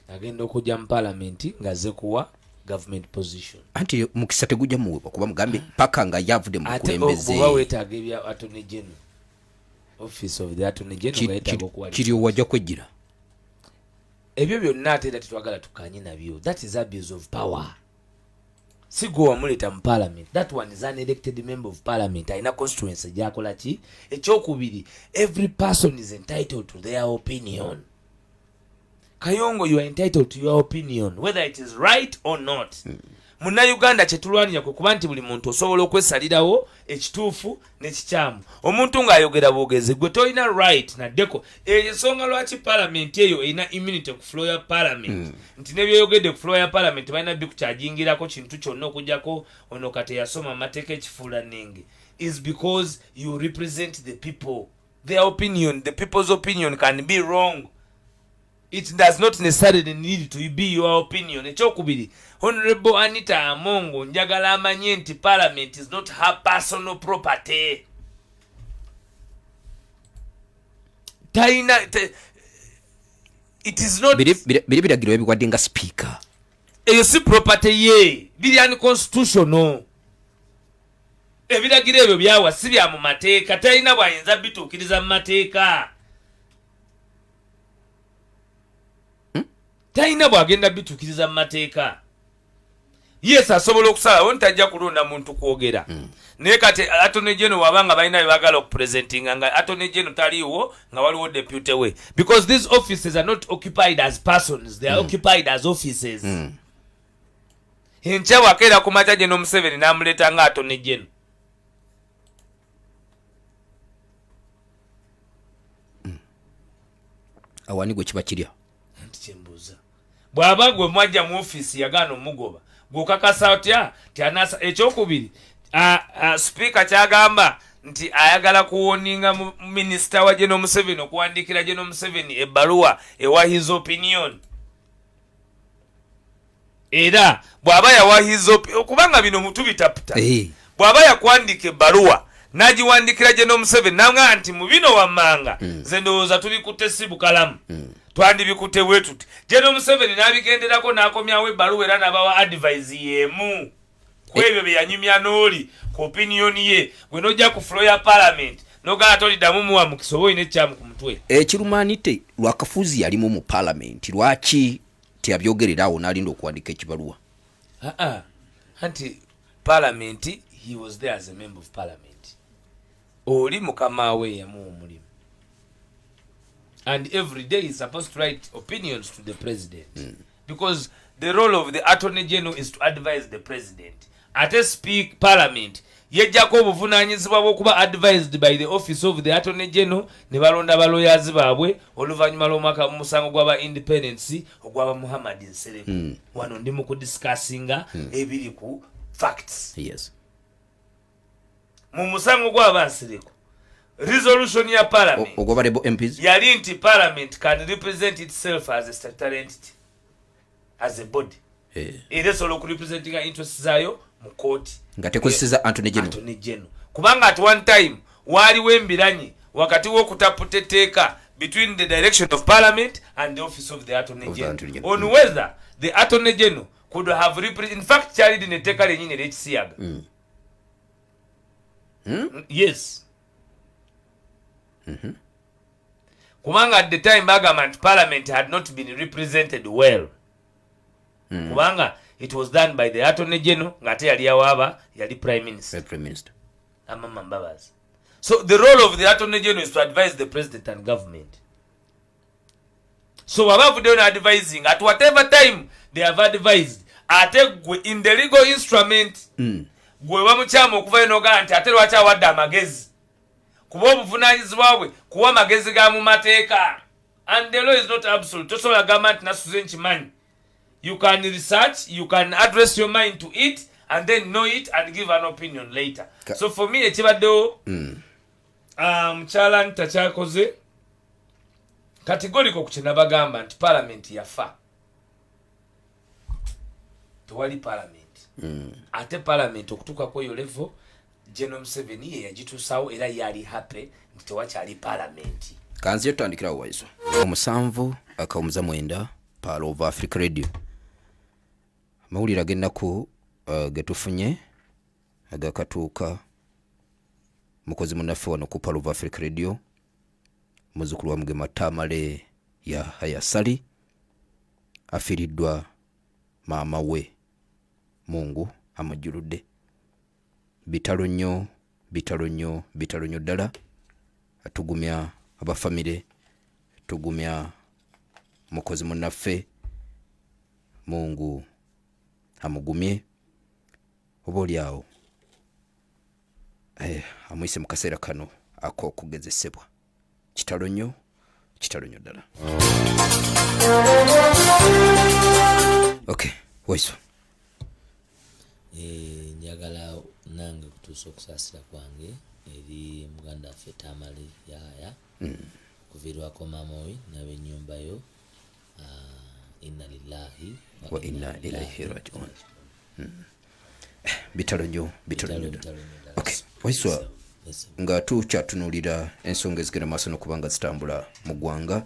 agenda okujja mu palamenti ng'azze kuwa government position
anti mukisa tegujja muweebwa kuba mugambe paka nga yavudde mu bukulembeze
ate oba weetaaga ebya attorney general office of the attorney general weetaaga okuwalira
kiri wajja kwejjira
ebyo byonna ate era tetwagala tukanye nabyo. That is abuse of power. Si gwe wamuleta mu parliament, that one is an elected member of parliament, alina constituency gyakola ki. Ekyokubiri, every person is entitled to their opinion. Kayongo, you are entitled to your opinion whether it is right or not. Munnayuganda kyetulwanira kwe kuba nti buli muntu osobola okwesalirawo ekituufu n'ekikyamu. Omuntu ng'ayogera bwogezi gwe tolina right naddeko. Ensonga lwaki parliament eyo erina immunity ku floor ya parliament. Nti n'ebyoyogedde ku floor ya parliament balina bikukyajingirako kintu kyonna okugyako ono kati yasoma amateeka ekifuula nnenge. Is because you represent the people. Their opinion, the people's opinion can be wrong. It does not necessarily need to be your opinion. Ekyokubiri, Honorable Anita Amongo njagala amanye nti parliament is not her personal property. It is not.
Biri biragiro ebigwadde nga speaker.
Eyo si property ye. Biri unconstitutional. Ebiragiro ebyo byawa si bya mu mateeka. Talina bwayinza bituukiriza mu mateeka. Talina bwagenda bituukiriza mu mateeka. Yes, asobola okusalawo ntajja kulonda muntu kwogera. Naye kati attorney general wabanga balina bebagala okupresentinga nga attorney general taliwo nga waliwo deputy we. Because these offices are not occupied as persons, they are occupied as offices. Enkya wakeera ku makya General Museveni n'amuleeta nga attorney general.
Awani gwe kiba kirya.
Ntikyembuuza. Bw'aba gwe mwajja mu office yagaana omugoba. Gw'okakasa otya tyanasa ekyokubiri. Speaker kyagamba nti ayagala kuwoninga Minister wa General Museveni okuwandiikira General Museveni ebbaluwa ewa his opinion. Era bw'aba yawa his opinion okubanga bino mutu bitaputa. Bw'aba yakuwandiika ebbaluwa n'agiwandiikira General Museveni nanga nti mu bino wammanga nze ndowooza tubikutte si bukalamu. Twandibikutte bwe tuti. General Museveni n'abigenderako n'akomyawo ebbaluwa era n'abawa advice y'emu. Kwebyo bye yanyumya n'oli ku opinion ye gwe n'ojja ku floor ya parliament n'ogala toliddamu muwa mukisa oba olina ekyamu ku mutwe.
Ekirumaanite Lwakafuzi yalimu mu parliament lwaki teyabyogererawo n'alinda okuwandiika ekibaluwa?
Anti parliament he was there as a member of parliament. Oli mukama we yamuwa omulimu. And every day he's supposed to write opinions to the president. Because the role of the attorney general is to advise the president. Ate speak parliament yejjako obuvunaanyizibwa bw'okuba advised by the office of the attorney general ne balonda baloyazi baabwe oluvannyuma lw'omwaka musango gw'aba independence ogw'aba Muhammad Nsereko. Wano ndi mu kudiscussinga ebiri ku facts.
Yes.
Mu musango gw'aba Nsereko resolution ya parliament
ogw'abalebo MPs
yali nti parliament can represent itself as a statutory entity, as a body. Era esobola okurepresentinga interests zaayo mu kooti
nga tekozeseza Anthony
General. Kubanga at one time waaliwo embiranye wakati w'okutaputa etteeka between the direction of parliament and the office of the attorney general on whether the attorney general could have in fact kyali lino etteeka lennyini ery'ekisiyaga. Yes. Kubanga at the time bagamba nti parliament had not been represented well. Kubanga it was done by the attorney general ngate yali yawaba yali prime minister. Amama Mbabazi. So the role of the attorney general is to advise the president and government. So above they are advising at whatever time they have advised ate in the legal instrument gwe bamukyama okuva eno ga nti ate lwaki awadde amagezi kuba obuvunanyizibwa bwe kuwa magezi ga mu mateeka. And the law is not absolute. Tosobola gamba nti nasuze nkimanyi. You can research, you can address your mind to it, and then know it and give an opinion later. So for me, ekibaddewo mukyala ntakyakoze kategoriko ku kye nabagamba nti parliament yafa. Tewali parliament. Ate parliament okutuuka kweyo level General Museveni ye yagituusawo era yali happy nti tewakyali parliament.
Kanzi yatandikirawo Waiswa. Omusanvu akawumuza mwenda Palo of Africa Radio. Mawulira g'ennaku getufunye agakatuuka mukozi munnaffe wano ku Palo of Africa Radio, muzzukulu wa Mugema Tamale ya Hayasali afiiriddwa maama we Mungu amujjuludde. Bitalo nnyo ddala. Atugumya abafamile, tugumya mukozi munnaffe, Mungu amugumye. Oba oliawo amuyise mu kaseera kano ak'okugezesebwa. Kitalo nnyo ddala. Okay, Waiswa.
Njagala nange kutuusa okusaasira kwange eri muganda waffe Tamale Yaya kuviirwako maama we n'ab'ennyumba yo. Inna lillahi
wa inna ilaihi raji'un. Bitalo nnyo. Okay, Waiswa, nga tukyatunuulira ensonga ezigenda maaso n'okubanga zitambula mu ggwanga,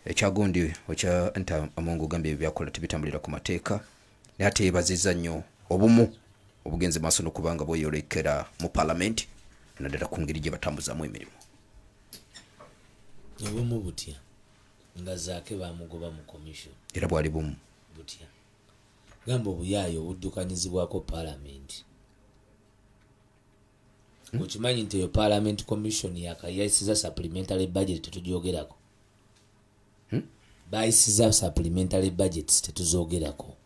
ekyagondi okya nti Amongo gambye byakola tebitambulira ku mateeka, naye ate yeebazizza nnyo obumu obugenze maaso n'okubanga bweyolekera mu parliament naddala ku ngeri gye batambuzaamu emirimu.
Obumu butya nga zaake bamugoba mu commission
era bwali bumu
butya gamba obuyaayo obuddukanyizibwako parliament. Okimanyi nti eyo parliament commission yakayisiza supplementary budget tetugyogerako. Bayisiza supplementary budgets tetuzoogerako.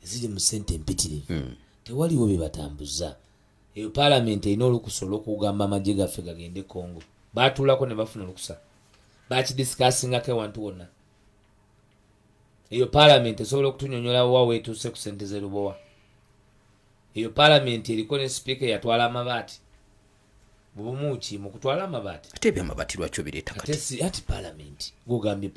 Eziri mu ssente mpitirivu. Tewaliwo bye batambuza. Eyo parliament erina olukusa olw'okugamba amagye gaffe gagende Congo. Baatuulako ne bafuna olukusa. Bakidiscussingako ewantu wonna. Eyo parliament esobola okutunyonyola wa weetuuse ku ssente z'erubowa. Eyo parliament eriko ne speaker yatwala amabaati. Bubumu ki mu kutwala amabaati?
Ate ebyamabaati lwaki obireeta kati?
Ati parliament. Gwogambye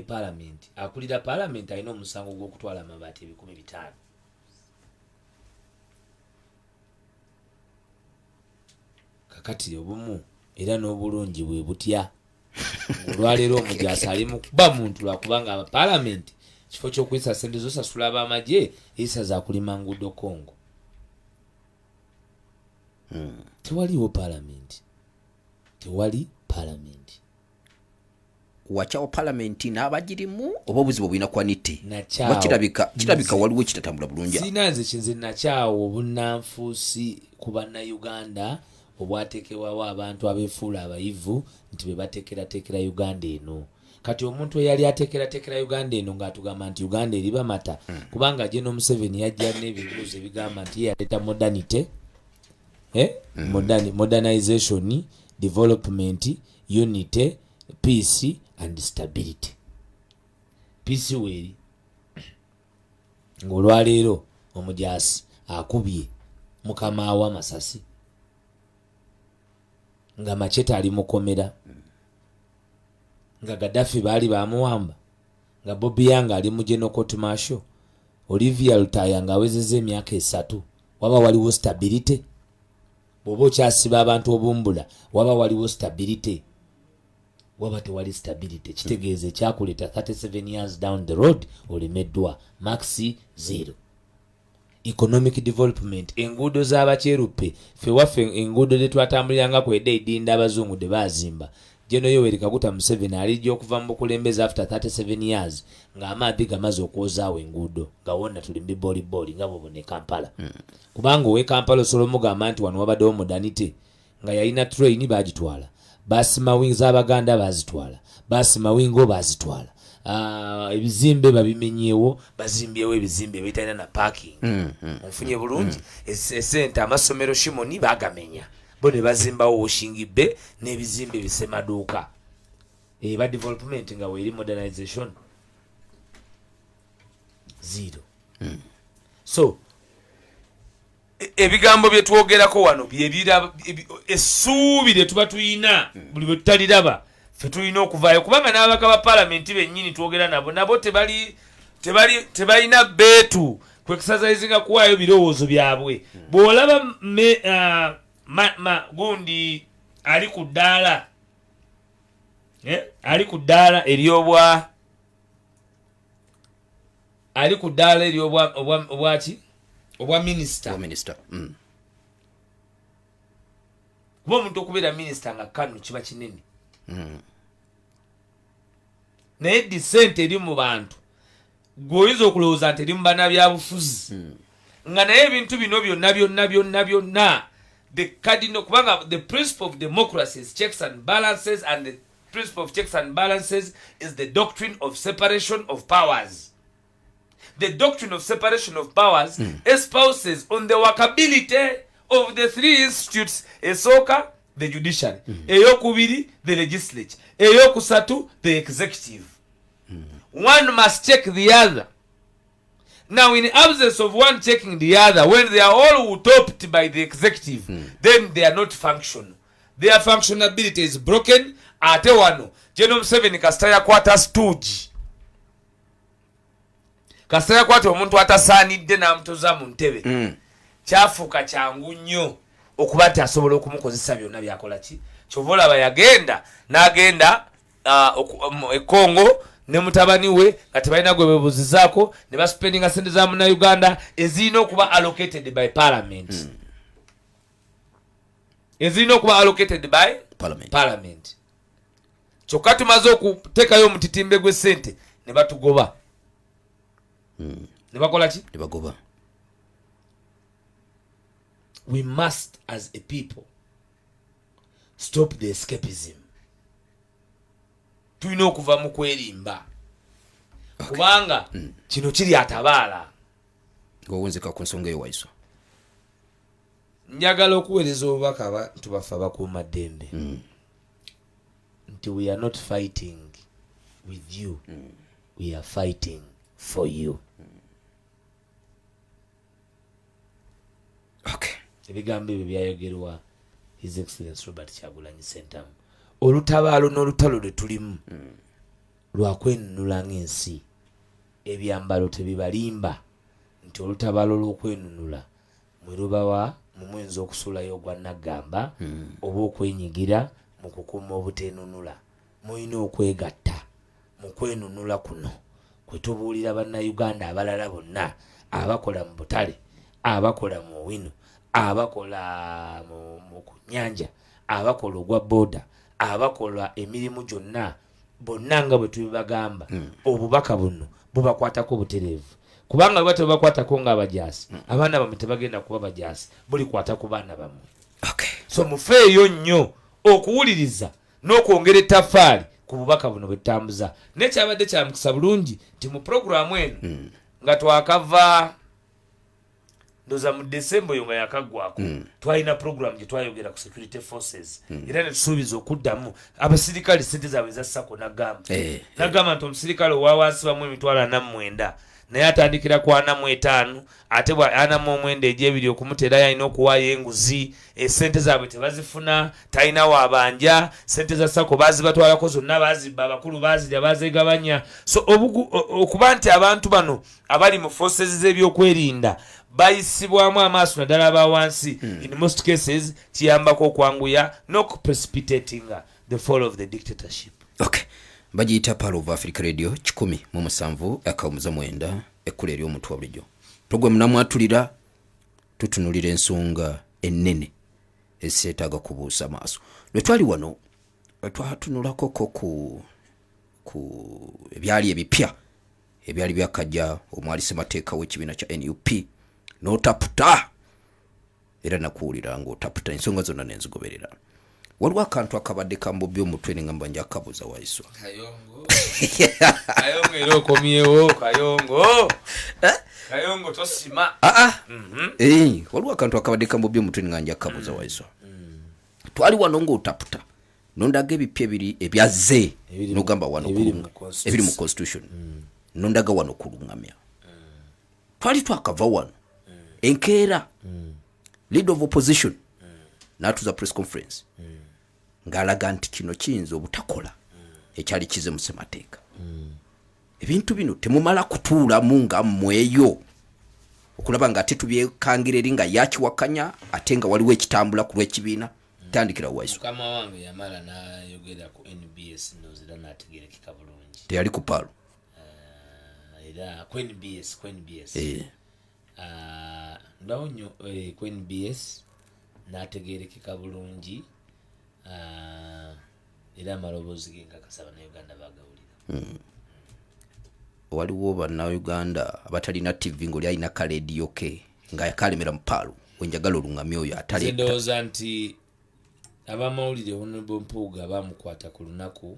parliament. Akulira parliament alina omusango gw'okutwala amabaati 500. Kakati obumu era n'obulungi bwe butya. Olwaleero omujaasi ali mu kuba muntu lwakubanga parliament kifo ky'okuyisa ssente z'osasula ab'amagye eyisa za kulima nguudo Congo. Tewaliwo parliament.
Wachawo parliament n'abagirimu oba obuzibu bwina kwanite. Kirabika waliwo kitatambula bulungi.
Sinanze kinze nakyawo obunnanfuusi ku bannayuganda obwateekebwawo abantu abeefuula abayivu nti be bateekerateekera Uganda eno. Kati omuntu eyali ateekerateekera Uganda eno ng'atugamba nti Uganda eri bamata kubanga General Museveni yajja n'ebibuuzo ebigamba nti ye yaleeta modernity, modernization, development, unity, peace and stability. Peace weeri ng'olwaleero omujaasi akubye mukama wa Masasi nga Machete ali mukomera, nga Gaddafi baali bamuwamba, nga Bobby Yanga ali mu General Court Martial, Olivia Lutaya nga awezezza emyaka 3. Waba waliwo stability? Bw'oba okyasiba abantu obumbula waba waliwo stability? Waba tewali stability. Kitegeeza ekyakuleeta 37 years down the road olemeddwa. Maxi 0. Economic development. Enguudo z'abakyeruppe ffe waffe enguudo ze twatambuliranga kwedda edinda abazungu de baazimba. Jeno Yoweri Kaguta Museveni alijja okuva mu bukulembeze after 37 years ng'amaadhi gamaze okwozaawo enguudo nga wonna tuli mbiboolibooli nga bw'obona e Kampala. Kubanga ow'e Kampala osobola omugamba nti wano wabaddewo modernity nga yalina train baagitwala, baasi mawingi z'Abaganda baazitwala, baasi mawingo baazitwala, ebizimbe babimenyeewo bazimbyewo ebizimbe bitalina na parking onfunye bulungi esente amasomero shimoni bagamenya bo ne bazimbawo washing bay n'ebizimbe bisemaduuka eba development nga weeri modernization zero so ebigambo bye twogerako wano byebira essuubi lye tuba tuyina buli bwe tutaliraba ffe tulina okuvaayo kubanga n'ababaka ba paalamenti bennyini twogera nabo tebalina beetu kwekusazayizinga kuwaayo birowoozo byabwe bw'olaba gundi ali ku ddaala eryobwaki obwa minisita kuba omuntu okubeera minisita nga kanu kiba kinene naye disente eri mu bantu gweoyinza okulowooza nti eri mu bannabyabufuzi nga naye ebintu bino byonna the cardinal kubanga the principle of democracy is checks and balances, and the principle of checks and balances is the doctrine of separation of powers. The doctrine of separation of powers espouses on the workability of the three institutes: Esoka, the judiciary, eyokubiri, the legislature, eyokusatu, the executive. One must check the other. Now, in the absence of one checking the other, when they are all topped by the executive, then they are not functional. Their functionability is broken. Ate wano General Museveni kasita yakwata stooge, kasita yakwata omuntu atasaanidde n'amutuza mu ntebe, kyafuuka kyangu nnyo okuba nti asobola okumukozesa byonna byakola ki. Kyova olaba yagenda n'agenda Kongo ne mutabani we nga tebalina gwe bebuzizaako ne baspendinga sente za Munnayuganda ezirina okuba allocated by parliament. Ezirina okuba allocated by parliament. Kyokka tumaze okuteekayo omutitimbe gw'essente ne batugoba. Ne bakola ki?
Ne bagoba.
We must as a people stop the escapism. Tulina okuva mu kwerimba kubanga kino kiri atabaala.
Ng'owunzika ku nsonga eyo Waiswa.
Njagala okuweereza obubaka abantu baffe abakuuma ddembe nti we are not fighting with you, we are fighting for you. Ebigambo ebyo byayogerwa His Excellency Robert Kyagulanyi Ssentamu. Olutabaalo n'olutalo lwe tulimu lwakwenunula ng'ensi. Ebyambalo tebibalimba nti olutabaalo lw'okwenunula mwe lubawa mu mwezi okusulayo ogwa Nagamba oba okwenyigira mu kukuuma obuteenunula. Mulina okwegatta mu kwenunula kuno kwe tubuulira bannayuganda abalala bonna abakola mu butale, abakola mu wino, abakola mu kunnyanja, abakola ogwa booda, abakola emirimu gyonna bonna nga bwe tubibagamba obubaka buno bubakwatako butereevu kubanga bwe tebakwatako ng'abajaasi abaana bamwe tebagenda kuba bajaasi bulikwata ku baana bamwe. So mufeeyo nnyo okuwuliriza n'okwongera ettaffaali ku bubaka buno bwe tutambuza. Nekyabadde kya mukisa bulungi nti mu puroguramu eno nga twakava ndoza mu December oyo nga yakaggwako twalina program gye twayogera ku security forces era ne tusuubiza okuddamu abasirikale sente zaabwe zassako nagamba nti omusirikale owa wansi bamu emitwalo 49 naye atandikira ku 45 ate bwa 49 egy'ebiri okumuteera yalina okuwaayo enguzi, esente zaabwe tebazifuna, talina wabanja, sente za sako bazibatwalako zonna bazibba, abakulu bazirya bazegabanya. So okuba nti abantu bano abali mu forces z'ebyokwerinda bayisibwamu amaaso naddala aba wansi in most cases kiyambako okwanguya n'okuprecipitating the fall of the dictatorship.
Bagiyita Power of Africa Radio 17/9 ekkula ery'omuntu wa bulijjo. Programu namwatulira tutunulira ensonga ennene ezeetaaga kubuusa maaso. Lwe twali wano twatunulako ku ebyali ebipya ebyali byakajja omwali ssemateeka w'ekibiina kya NUP n'otaputa era nakuwulira ng'otaputa ensonga zonna n'enzigoberera. waliwo akantu akabadde kambobya omutwe ne ngamba nja akabuuza Waiswa.
Kayongo era okomyewo Kayongo tosima.
Waliwo akantu akabadde kambobya omutwe ne ngamba nja akabuuza Waiswa. Twali wano ng'otaputa nondaga ebipya ebiri ebyazze n'ogamba wano ebiri mu constitution nondaga wano kulungamya. Twali twakava wano enkeera leader of opposition n'atuza press conference ng'alaga nti kino kiyinza obutakola ekyali kize mu ssemateeka. Ebintu bino temumala kutuulamu nga mmweyo okulaba ng'ate tubyekangira eri nga yakiwakanya ate nga waliwo ekitambula ku lw'ekibiina. Tandikira Waiswa.
Mukama wange yamala n'ayogera ku NBS nozira n'ategeerekeka bulungi.
Teyali ku paalo.
Era ku NBS. Ndawo nnyo ku NBS n'ategeerekeka bulungi. Era amaloboozi ge nkakasa bannayuganda baagawulira.
Waliwo bannayuganda abatalina TV ng'oli alina kaleediyo ke nga yakalemera mu paalo wenjagala olungamya oyo atali.
Ndowooza nti abamawulire Honorable Mpuuga bamukwata ku lunaku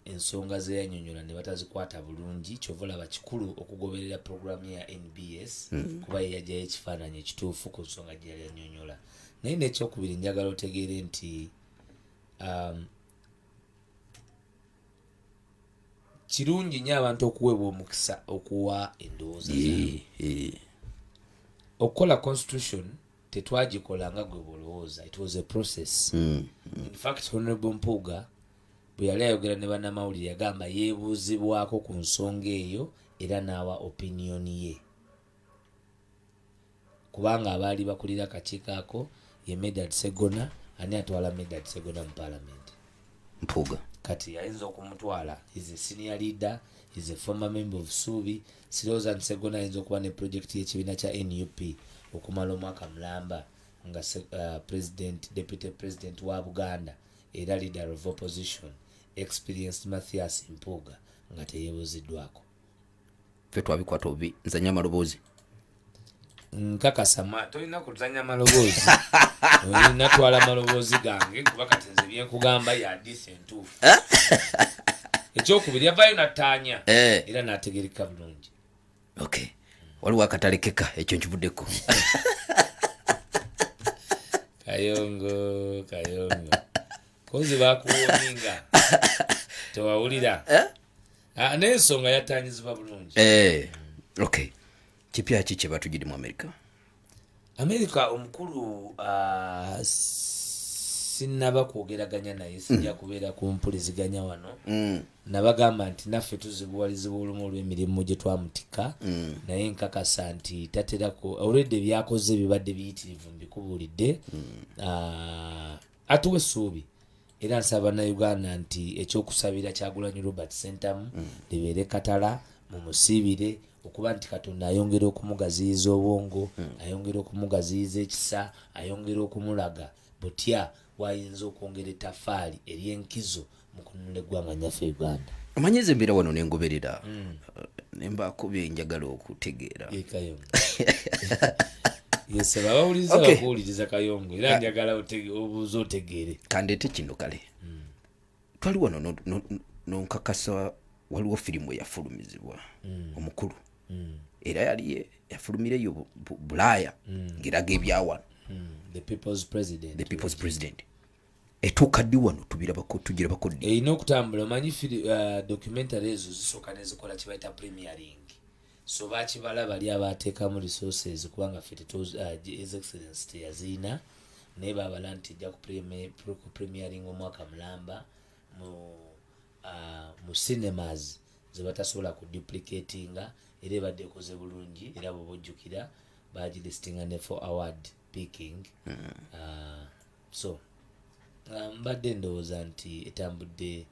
ensonga ze yanyonyola ne batazikwata bulungi. Kyova olaba kikulu okugoberera programu ya NBS kuba yajjayo ekifaananyi ekituufu ku nsonga gye yali anyonyola. Naye n'ekyokubiri njagala otegeere nti kirungi nnyo abantu okuweebwa omukisa okuwa endowooza zaabwe. Okukola constitution tetwagikola nga gwe bolowooza. It was a process. In fact Honorable Mpuuga bwe yali ayogera ne bannamawulire yagamba yeebuuzibwako ku nsonga eyo era n'awa opinion ye, kubanga abaali bakulira akakiiko ako ye Medard Segona. Ani atwala Medard Segona mu parliament?
Mpuuga.
Kati ayinza okumutwala. He's a senior leader, he's a former member of Subi. Sirowooza nti Segona ayinza okuba ne project y'ekibiina kya NUP okumala omwaka mulamba nga deputy president wa Buganda era leader of opposition experienced Mathias Mpuuga nga teyeebuuziddwako.
Ffe twabikwata obi nzanya amaloboozi.
Nkakasa tolina kuzanya maloboozi. Olina twala maloboozi gange kuba kati nze byenkugamba ya decent tuufu. Ekyokubiri yavaayo n'attaanya era n'ategeereka bulungi.
Okay. Waliwo akatalekeka ekyo nkivuddeko.
Kayongo kozi bakuwoninga tewawulira. N'ensonga yattaanyizibwa bulungi.
Okay. Kipya ki kye batugiri mu America
omukulu sinnaba kwogeraganya naye sijja kubeera kumpuliziganya wano. Nabagamba nti naffe tuzibuwalizibwa olumu olw'emirimu gye twamutika naye nkakasa nti taterako already byakoze bibadde biyitirivu mbikubuulidde. Atuwe essuubi era nsaba bannayuganda nti ekyokusabira Kyagulanyi Robert Sentamu libeere katala mumusiibire okuba nti Katonda ayongera okumugaziyiza obwongo, ayongera okumugaziyiza ekisa, ayongera okumulaga butya wayinza okwongera ettaffaali ery'enkizo mu kununula eggwanga nyaffe Uganda.
Omanyize embeera wano nengoberera nembaako bye njagala okutegeera.
Yesaba abawuliriza bakuwuliriza Kayongo era njagala obuuza otegeere.
Kandeete kino kale. Twali wano nonkakasa waliwo firimu eyafulumizibwa omukulu era yali yafulumireyo Bulaaya ngeraga ebyawano.
The People's President.
Etuuka ddi wano tugirabako ddi?
Erina okutambula. Omanyi documentary ezo zisooka nezikola kye bayita premiering. So bakibala bali abateekamu resources kubanga ffe His Excellency teyaziina naye baabala nti ejja ku premiering omwaka mulamba mu cinemas ze batasobola kuduplicatinga era ebadde ekoze bulungi era bw'obojjukira bagilistinga ne for award picking. So mbadde ndowooza nti etambudde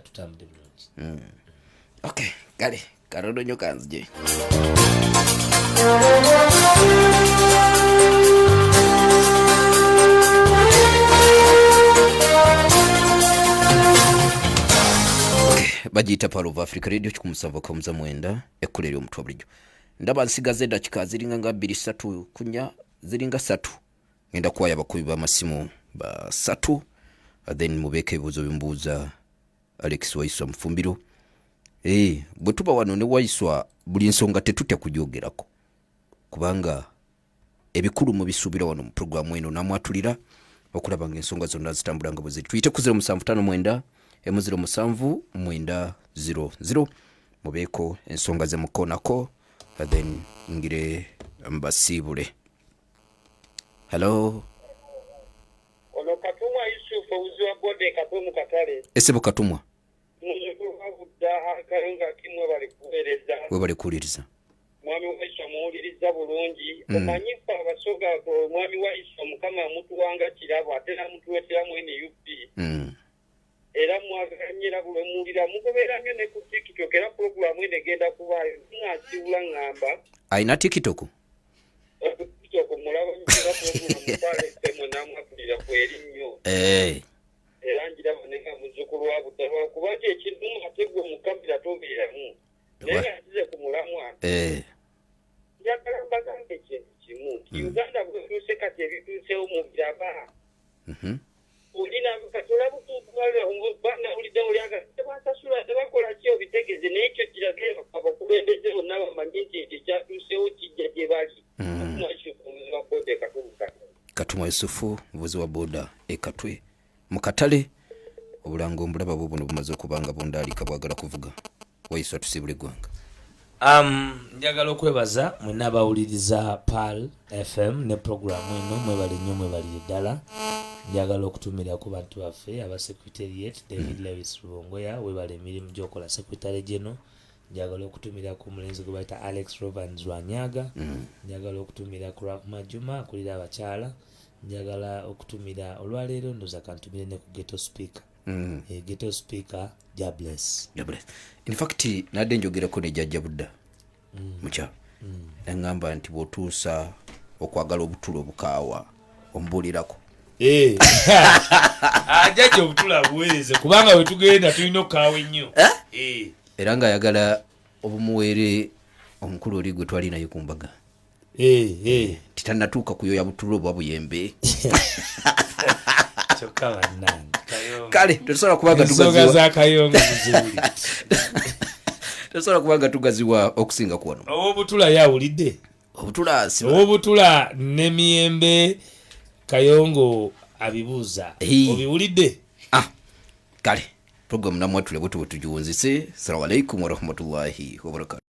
tutambudde bulungi.
Okay, kale karodo nnyo kanzije. Bagiyita Power of Africa Radio kikumusava ko muza mwenda ekkulera omutwe bulijjo. Ndaba nsigaze dakika ziringa nga 2-3 kunya ziringa 3 ngenda kuwaya abakubi b'amasimu basatu then mubeeko ebibuuzo bimbuuza Alex Waiswa Mufumbiro. Bwe tuba wano ne Waiswa buli nsonga tetutya kugyogerako kubanga ebikulu mu bisuubira wano mu programu eno namwatulira okulaba ng'ensonga zonna zitambula nga bwe ziri. Tuyite ku 0759 077900 mubeeko ensonga ze mukoonako then ngire mbasiibule. Hello.
Ono Katumwa Yusuf uziwa bode Katumu Katale.
Esebo Katumwa. We bali kuwuliriza.
Mwami Waiswa muwuliriza bulungi. Omanyifa abasoga mwami Waiswa mukama mutuwanga kirabo ate namutuwetera mwene UP. Era mwaganyira bule muwulira mugoberera nnyo ne ku TikTok era program ene genda kubaayo ng'asiwula ng'amba.
Ayina TikTok?
TikTok mulaba ngira program mupale semo namwatulira kweri nnyo. Era ngira baneka muzukulu wa butawa kubaje ekintu ategwe mukambira tobeeramu. Naye atize ku mulamwa. Njagala mbagambe ekintu kimu. Uganda bwetuse kati ebituusewo mu byaba. Ulina katola butukwale bana ulida ulyaga tebasasula tebakola kyo bitegeze n'ekyo kiragera abakulembeze bonna bamanyi nti kyatuusewo kijja gye bali.
Katumwa Yusufu muvuzi wa boda ekatwe mu Katale obulango ombulaba buno bumaze okubanga bundaalika bwagala kuvuga. Waiswa tusibule gwanga.
Njagala okwebaza mwenna abawuliriza PAL FM ne programu eno mwebali nnyo mwebali ddala. Njagala okutumira ku bantu baffe aba Secretariat David Lewis Rubongoya webali emirimu gy'okola Secretary General. Njagala okutumira ku mulenzi gwe bayita Alex Robans Wanyaga. Njagala okutumira ku Rahma Juma akulira abakyala. Njagala okutumira olwaleero ndoza kantumire ne ku Ghetto Speaker. Ghetto Speaker Jabless.
In fact nadde njogerako ne Jajja Budda mukyalo engamba nti bw'otuusa okwagala obutulo obukaawa ombuulirako.
Jajja obutula buweereze kubanga bwe tugenda tulina okukaawa ennyo.
Era ng'ayagala obumuweere omukulu oli gwe twali naye ku mbaga. Titannatuuka kuyoya butulo obwa buyembe.
Kyokka bannange
kale tosobola kubanga
ensonga za Kayongo muzibuli.
Tosobola kubanga tugaziwa okusinga ku wano.
Obutula yawulidde. Obutula ne miyembe Kayongo abibuuza. Obiwulidde?
Kale programu namwatule bwe tugiwunzise. Assalamu alaikum warahmatullahi wabarakatuh.